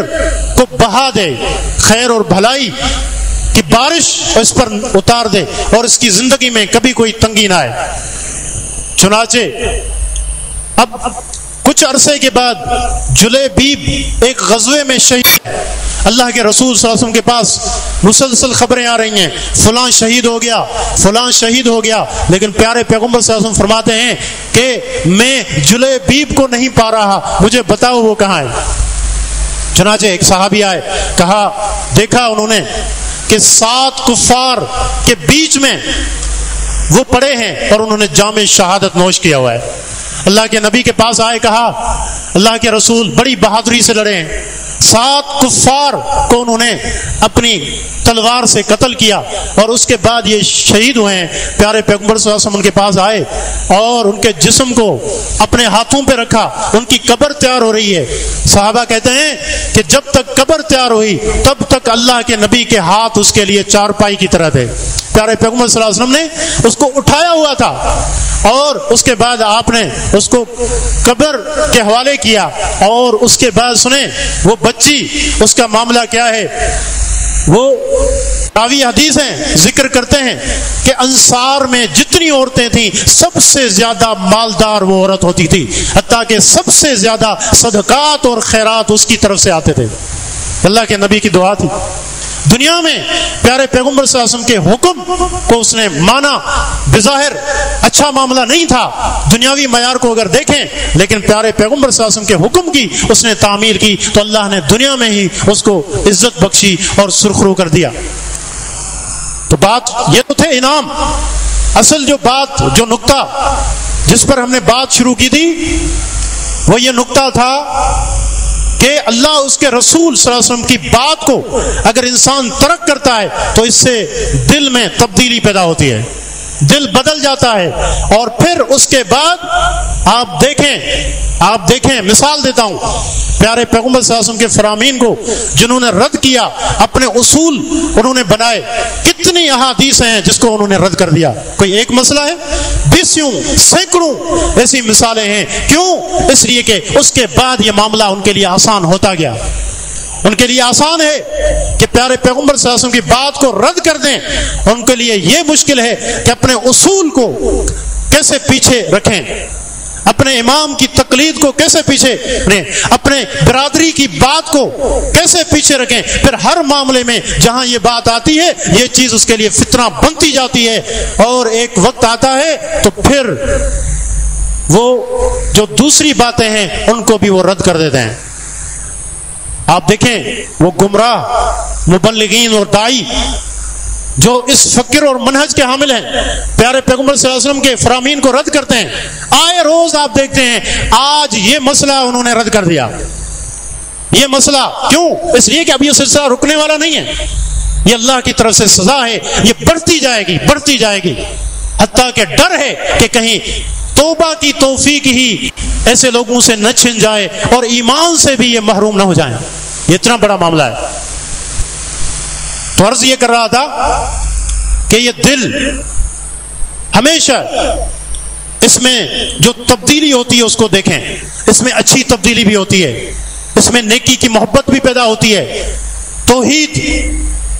کو بہا دے، خیر اور بھلائی کی بارش اس پر اتار دے اور اس کی زندگی میں کبھی کوئی تنگی نہ آئے. چنانچہ اب کچھ عرصے کے بعد جلیبیب ایک غزوے میں شہید ہے. اللہ کے رسول صلی اللہ علیہ وسلم کے پاس مسلسل خبریں آ رہی ہیں فلاں شہید ہو گیا، فلاں شہید ہو گیا. لیکن پیارے پیغمبر صلی اللہ علیہ وسلم فرماتے ہیں کہ میں جلیبیب کو نہیں پا رہا، مجھے بتاؤ وہ کہاں ہے. چنانچہ ایک صحابی آئے، کہا دیکھا انہوں نے کہ 7 کفار کے بیچ میں وہ پڑے ہیں اور انہوں نے جام شہادت نوش کیا ہوا ہے. اللہ کے نبی کے پاس آئے، کہا اللہ کے رسول بڑی بہادری سے لڑے ہیں، 7 کفار کو انہوں نے اپنی تلوار سے قتل کیا، اور اس کے بعد یہ شہید ہوئے ہیں۔ پیارے پیغمبر صلی اللہ علیہ وسلم ان کے پاس آئے اور ان کے جسم کو اپنے ہاتھوں پہ رکھا، ان کی قبر تیار ہو رہی ہے۔ صحابہ کہتے ہیں کہ جب تک قبر تیار ہوئی تب تک اللہ کے نبی کے ہاتھ اس کے لیے چارپائی کی طرح تھے۔ پیارے پیغمبر صلی اللہ علیہ وسلم نے اس کو اٹھایا ہوا تھا، اور اس کے بعد آپ نے اس کو قبر کے حوالے کیا، اور اس کے بعد سنیں وہ بچی، اس کا معاملہ کیا ہے۔ وہ راوی حدیث ہیں، ذکر کرتے ہیں کہ انصار میں جتنی عورتیں تھیں سب سے زیادہ مالدار وہ عورت ہوتی تھی، حتیٰ کہ سب سے زیادہ صدقات اور خیرات اس کی طرف سے آتے تھے۔ اللہ کے نبی کی دعا تھی۔ دنیا میں پیارے پیغمبر صلی اللہ علیہ وسلم کے حکم کو اس نے مانا، بظاہر اچھا معاملہ نہیں تھا دنیاوی معیار کو اگر دیکھیں، لیکن پیارے پیغمبر صلی اللہ علیہ وسلم کے حکم کی اس نے تعمیل کی تو اللہ نے دنیا میں ہی اس کو عزت بخشی اور سرخرو کر دیا۔ تو بات یہ تو تھے انعام۔ اصل جو بات، جو نقطہ جس پر ہم نے بات شروع کی تھی وہ یہ نقطہ تھا کہ اللہ اس کے رسول صلی اللہ علیہ وسلم کی بات کو اگر انسان ترک کرتا ہے تو اس سے دل میں تبدیلی پیدا ہوتی ہے، دل بدل جاتا ہے، اور پھر اس کے بعد آپ دیکھیں مثال دیتا ہوں، پیارے پیغمبر صلی اللہ علیہ وسلم کے فرامین کو جنہوں نے رد کیا، اپنے اصول انہوں نے بنائے، کتنی احادیث ہیں جس کو انہوں نے رد کر دیا۔ کوئی ایک مسئلہ ہے؟ 20 سینکڑوں ایسی مثالیں ہیں۔ کیوں؟ اس لیے کہ اس کے بعد یہ معاملہ ان کے لیے آسان ہوتا گیا۔ ان کے لیے آسان ہے کہ پیارے پیغمبر صلی اللہ علیہ وسلم کی بات کو رد کر دیں، ان کے لیے یہ مشکل ہے کہ اپنے اصول کو کیسے پیچھے رکھیں، اپنے امام کی تقلید کو کیسے پیچھے رکھیں، اپنے برادری کی بات کو کیسے پیچھے رکھیں۔ پھر ہر معاملے میں جہاں یہ بات آتی ہے یہ چیز اس کے لیے فتنہ بنتی جاتی ہے، اور ایک وقت آتا ہے تو پھر وہ جو دوسری باتیں ہیں ان کو بھی وہ رد کر دیتے ہیں۔ آپ دیکھیں وہ گمراہ مبلغین اور دائی جو اس فکر اور منہج کے حامل ہیں، پیارے پیغمبر صلی اللہ علیہ وسلم کے فرامین کو رد کرتے ہیں، آئے روز آپ دیکھتے ہیں آج یہ مسئلہ انہوں نے رد کر دیا۔ یہ مسئلہ کیوں؟ اس لیے کہ اب یہ سلسلہ رکنے والا نہیں ہے، یہ اللہ کی طرف سے سزا ہے، یہ بڑھتی جائے گی، حتیٰ کہ ڈر ہے کہ کہیں توبہ کی توفیق ہی ایسے لوگوں سے نہ چھن جائے اور ایمان سے بھی یہ محروم نہ ہو جائیں۔ یہ اتنا بڑا معاملہ ہے۔ تو عرض یہ کر رہا تھا کہ یہ دل ہمیشہ اس میں جو تبدیلی ہوتی ہے اس کو دیکھیں، اس میں اچھی تبدیلی بھی ہوتی ہے، اس میں نیکی کی محبت بھی پیدا ہوتی ہے، توحید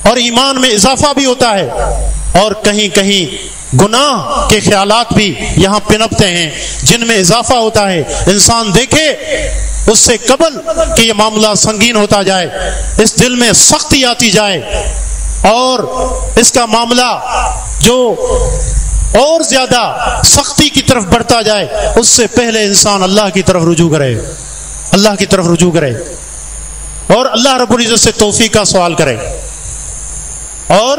اور ایمان میں اضافہ بھی ہوتا ہے، اور کہیں کہیں گناہ کے خیالات بھی یہاں پنپتے ہیں جن میں اضافہ ہوتا ہے۔ انسان دیکھے اس سے قبل کہ یہ معاملہ سنگین ہوتا جائے، اس دل میں سختی آتی جائے اور اس کا معاملہ جو اور زیادہ سختی کی طرف بڑھتا جائے، اس سے پہلے انسان اللہ کی طرف رجوع کرے اور اللہ رب العزت سے توفیق کا سوال کرے۔ اور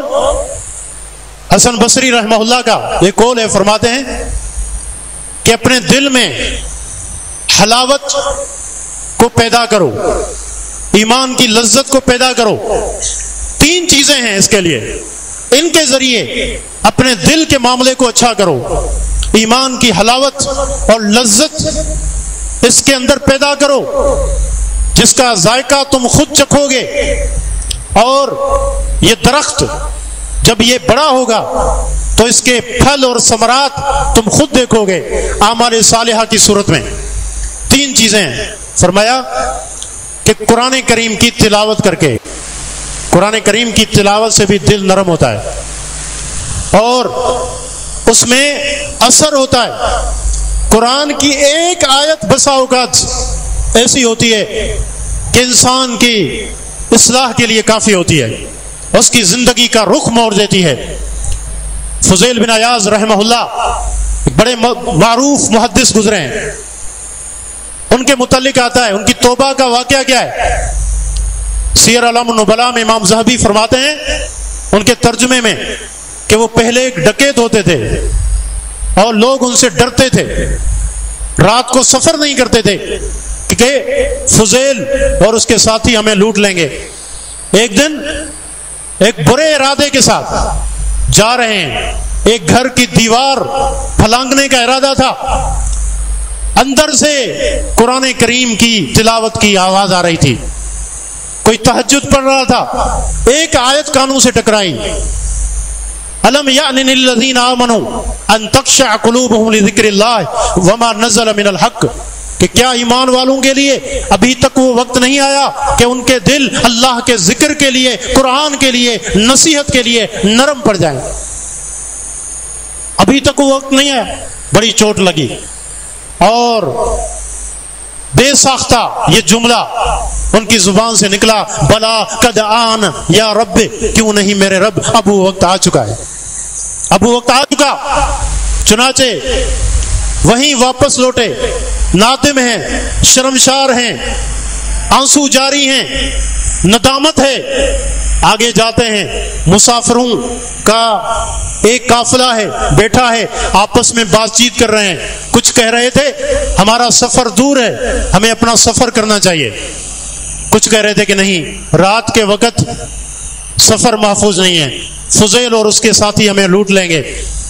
حسن بصری رحمہ اللہ کا ایک قول ہے، فرماتے ہیں کہ اپنے دل میں حلاوت کو پیدا کرو، ایمان کی لذت کو پیدا کرو۔ 3 چیزیں ہیں اس کے لیے، ان کے ذریعے اپنے دل کے معاملے کو اچھا کرو، ایمان کی حلاوت اور لذت اس کے اندر پیدا کرو جس کا ذائقہ تم خود چکھو گے، اور یہ درخت جب یہ بڑا ہوگا تو اس کے پھل اور ثمرات تم خود دیکھو گے اعمال صالحہ کی صورت میں۔ 3 چیزیں ہیں۔ فرمایا کہ قرآن کریم کی تلاوت کر کے، قرآن کریم کی تلاوت سے بھی دل نرم ہوتا ہے اور اس میں اثر ہوتا ہے۔ قرآن کی ایک آیت بسا اوقات ایسی ہوتی ہے کہ انسان کی اصلاح کے لیے کافی ہوتی ہے، اس کی زندگی کا رخ موڑ دیتی ہے۔ فضیل بن عیاض رحمہ اللہ ایک بڑے معروف محدث گزرے ہیں، ان کے متعلق آتا ہے ان کی توبہ کا واقعہ کیا ہے۔ سیر اعلام النبلاء میں امام ذہبی فرماتے ہیں ان کے ترجمے میں کہ وہ پہلے ایک ڈکیت ہوتے تھے اور لوگ ان سے ڈرتے تھے، رات کو سفر نہیں کرتے تھے کہ فضیل اور اس کے ساتھی ہمیں لوٹ لیں گے۔ ایک دن ایک برے ارادے کے ساتھ جا رہے ہیں، ایک گھر کی دیوار پھلانگنے کا ارادہ تھا، اندر سے قرآن کریم کی تلاوت کی آواز آ رہی تھی، کوئی تہجد پڑھ رہا تھا، ایک آیت کانوں سے ٹکرائی، الم یأن للذین آمنوا ان تخشع قلوبهم لذکر اللہ وما نزل من الحق، کہ کیا ایمان والوں کے لیے ابھی تک وہ وقت نہیں آیا کہ ان کے دل اللہ کے ذکر کے لیے، قرآن کے لیے، نصیحت کے لیے نرم پڑ جائیں؟ ابھی تک وہ وقت نہیں آیا۔ بڑی چوٹ لگی اور بے ساختہ یہ جملہ ان کی زبان سے نکلا، بلا قد آن یا رب، کیوں نہیں میرے رب، اب وہ وقت آ چکا ہے، اب وہ وقت آ چکا۔ چنانچہ وہیں واپس لوٹے، نادم ہیں، شرمشار ہیں، آنسو جاری ہیں، ندامت ہے۔ آگے جاتے ہیں، مسافروں کا ایک قافلہ ہے، بیٹھا ہے، آپس میں بات چیت کر رہے ہیں۔ کچھ کہہ رہے تھے ہمارا سفر دور ہے، ہمیں اپنا سفر کرنا چاہیے، کچھ کہہ رہے تھے کہ نہیں، رات کے وقت سفر محفوظ نہیں ہے، فضیل اور اس کے ساتھی ہمیں لوٹ لیں گے۔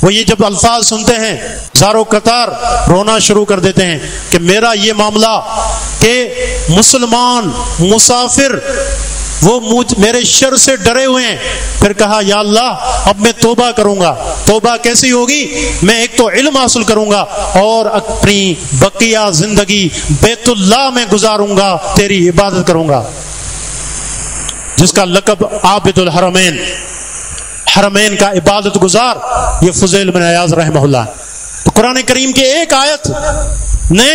وہ یہ جب الفاظ سنتے ہیں زارو قطار رونا شروع کر دیتے ہیں کہ میرا یہ معاملہ کہ مسلمان مسافر وہ میرے شر سے ڈرے ہوئے ہیں۔ پھر کہا یا اللہ اب میں توبہ کروں گا۔ توبہ کیسی ہوگی؟ میں ایک تو علم حاصل کروں گا اور اپنی بقیہ زندگی بیت اللہ میں گزاروں گا، تیری عبادت کروں گا، جس کا لقب عابد الحرمین، حرمین کا عبادت گزار یہ فضیل بن عیاض رحمہ اللہ۔ تو قرآن کریم کی ایک آیت نے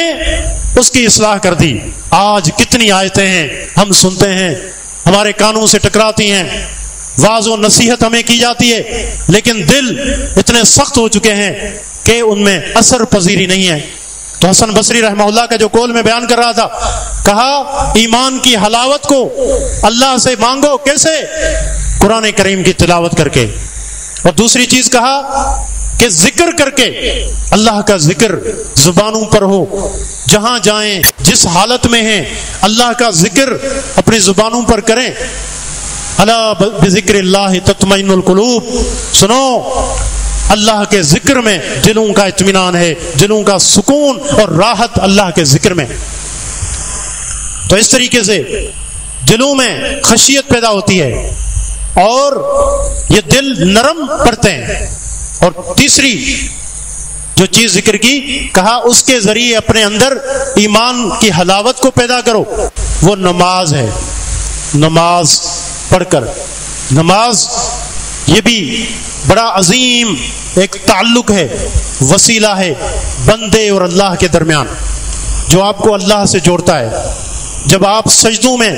اس کی اصلاح کر دی۔ آج کتنی آیتیں ہیں ہم سنتے ہیں، ہمارے کانوں سے ٹکراتی ہیں، واعظ و نصیحت ہمیں کی جاتی ہے، لیکن دل اتنے سخت ہو چکے ہیں کہ ان میں اثر پذیری نہیں ہے۔ تو حسن بصری رحمہ اللہ کا جو قول میں بیان کر رہا تھا، کہا ایمان کی حلاوت کو اللہ سے مانگو، کیسے؟ قرآن کریم کی تلاوت کر کے، اور دوسری چیز کہا کہ ذکر کر کے، اللہ کا ذکر زبانوں پر ہو، جہاں جائیں جس حالت میں ہیں اللہ کا ذکر اپنی زبانوں پر کریں۔ الا بذکر اللہ تطمئن القلوب، سنو اللہ کے ذکر میں دلوں کا اطمینان ہے، دلوں کا سکون اور راحت اللہ کے ذکر میں۔ تو اس طریقے سے دلوں میں خشیت پیدا ہوتی ہے اور یہ دل نرم پڑتے ہیں۔ اور تیسری جو چیز ذکر کی، کہا اس کے ذریعے اپنے اندر ایمان کی حلاوت کو پیدا کرو، وہ نماز ہے۔ نماز پڑھ کر، نماز یہ بھی بڑا عظیم ایک تعلق ہے، وسیلہ ہے بندے اور اللہ کے درمیان، جو آپ کو اللہ سے جوڑتا ہے۔ جب آپ سجدوں میں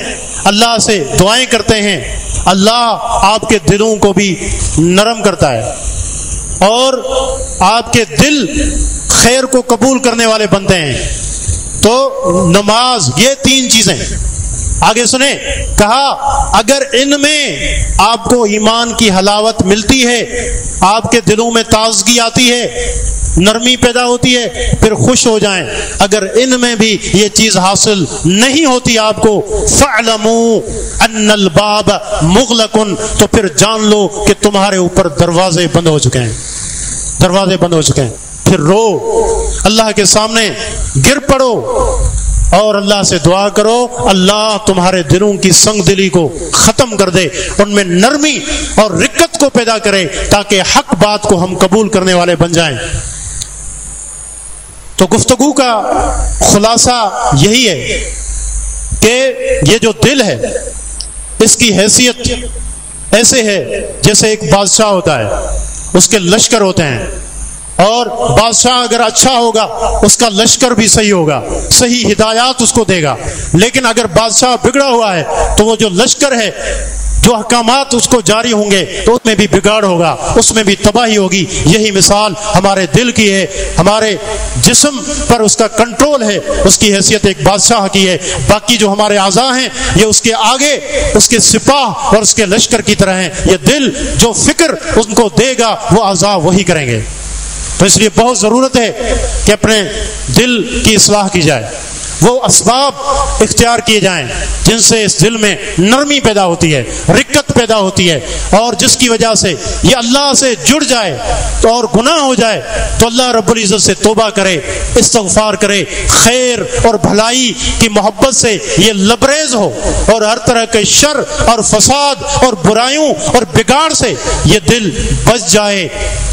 اللہ سے دعائیں کرتے ہیں، اللہ آپ کے دلوں کو بھی نرم کرتا ہے اور آپ کے دل خیر کو قبول کرنے والے بنتے ہیں۔ تو نماز، یہ تین چیزیں آگے سنیں، کہا اگر ان میں آپ کو ایمان کی حلاوت ملتی ہے، آپ کے دلوں میں تازگی آتی ہے، نرمی پیدا ہوتی ہے، پھر خوش ہو جائیں۔ اگر ان میں بھی یہ چیز حاصل نہیں ہوتی آپ کو، فَاعْلَمُوا أَنَّ الْبَابَ مُغْلَقٌ، تو پھر جان لو کہ تمہارے اوپر دروازے بند ہو چکے ہیں، دروازے بند ہو چکے ہیں۔ پھر رو، اللہ کے سامنے گر پڑو اور اللہ سے دعا کرو، اللہ تمہارے دلوں کی سنگ دلی کو ختم کر دے، ان میں نرمی اور رقت کو پیدا کرے، تاکہ حق بات کو ہم قبول کرنے والے بن جائیں۔ تو گفتگو کا خلاصہ یہی ہے کہ یہ جو دل ہے اس کی حیثیت ایسے ہے جیسے ایک بادشاہ ہوتا ہے، اس کے لشکر ہوتے ہیں، اور بادشاہ اگر اچھا ہوگا اس کا لشکر بھی صحیح ہوگا، صحیح ہدایات اس کو دے گا۔ لیکن اگر بادشاہ بگڑا ہوا ہے تو وہ جو لشکر ہے، جو احکامات اس کو جاری ہوں گے تو اس میں بھی بگاڑ ہوگا، اس میں بھی تباہی ہوگی۔ یہی مثال ہمارے دل کی ہے، ہمارے جسم پر اس کا کنٹرول ہے، اس کی حیثیت ایک بادشاہ کی ہے۔ باقی جو ہمارے اعضاء ہیں یہ اس کے آگے اس کے سپاہ اور اس کے لشکر کی طرح ہیں۔ یہ دل جو فکر ان کو دے گا وہ اعضاء وہی کریں گے۔ تو اس لیے بہت ضرورت ہے کہ اپنے دل کی اصلاح کی جائے۔ وہ اسباب اختیار کیے جائیں جن سے اس دل میں نرمی پیدا ہوتی ہے، رقت پیدا ہوتی ہے، اور جس کی وجہ سے یہ اللہ سے جڑ جائے تو اور گناہ ہو جائے تو اللہ رب العزت سے توبہ کرے، استغفار کرے، خیر اور بھلائی کی محبت سے یہ لبریز ہو، اور ہر طرح کے شر اور فساد اور برائیوں اور بگاڑ سے یہ دل بچ جائے۔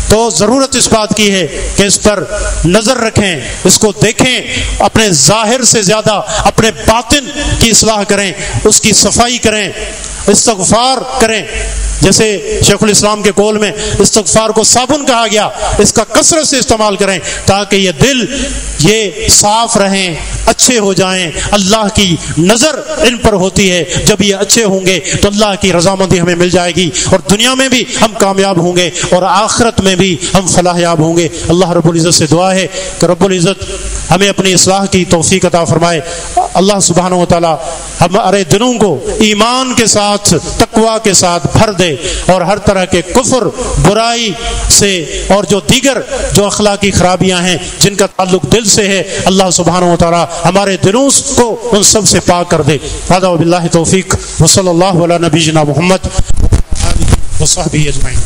تو ضرورت اس بات کی ہے کہ اس پر نظر رکھیں، اس کو دیکھیں، اپنے ظاہر سے زیادہ اپنے باطن کی اصلاح کریں، اس کی صفائی کریں، استغفار کریں۔ جیسے شیخ الاسلام کے قول میں استغفار کو صابن کہا گیا، اس کا کثرت سے استعمال کریں تاکہ یہ دل یہ صاف رہیں، اچھے ہو جائیں۔ اللہ کی نظر ان پر ہوتی ہے، جب یہ اچھے ہوں گے تو اللہ کی رضامندی ہمیں مل جائے گی، اور دنیا میں بھی ہم کامیاب ہوں گے اور آخرت میں بھی ہم فلاح یاب ہوں گے۔ اللہ رب العزت سے دعا ہے کہ رب العزت ہمیں اپنی اصلاح کی توفیق عطا فرمائے۔ اللہ سبحانہ و تعالی ہمارے دلوں کو ایمان کے ساتھ، تقوی کے ساتھ بھر دے، اور ہر طرح کے کفر، برائی سے اور جو دیگر جو اخلاقی خرابیاں ہیں جن کا تعلق دل سے ہے، اللہ سبحانہ و تعالی ہمارے دلوں کو ان سب سے پاک کر دے۔ هذا وباللہ توفیق، وصلی اللہ علی نبینا محمد وصحبہ اجمعین۔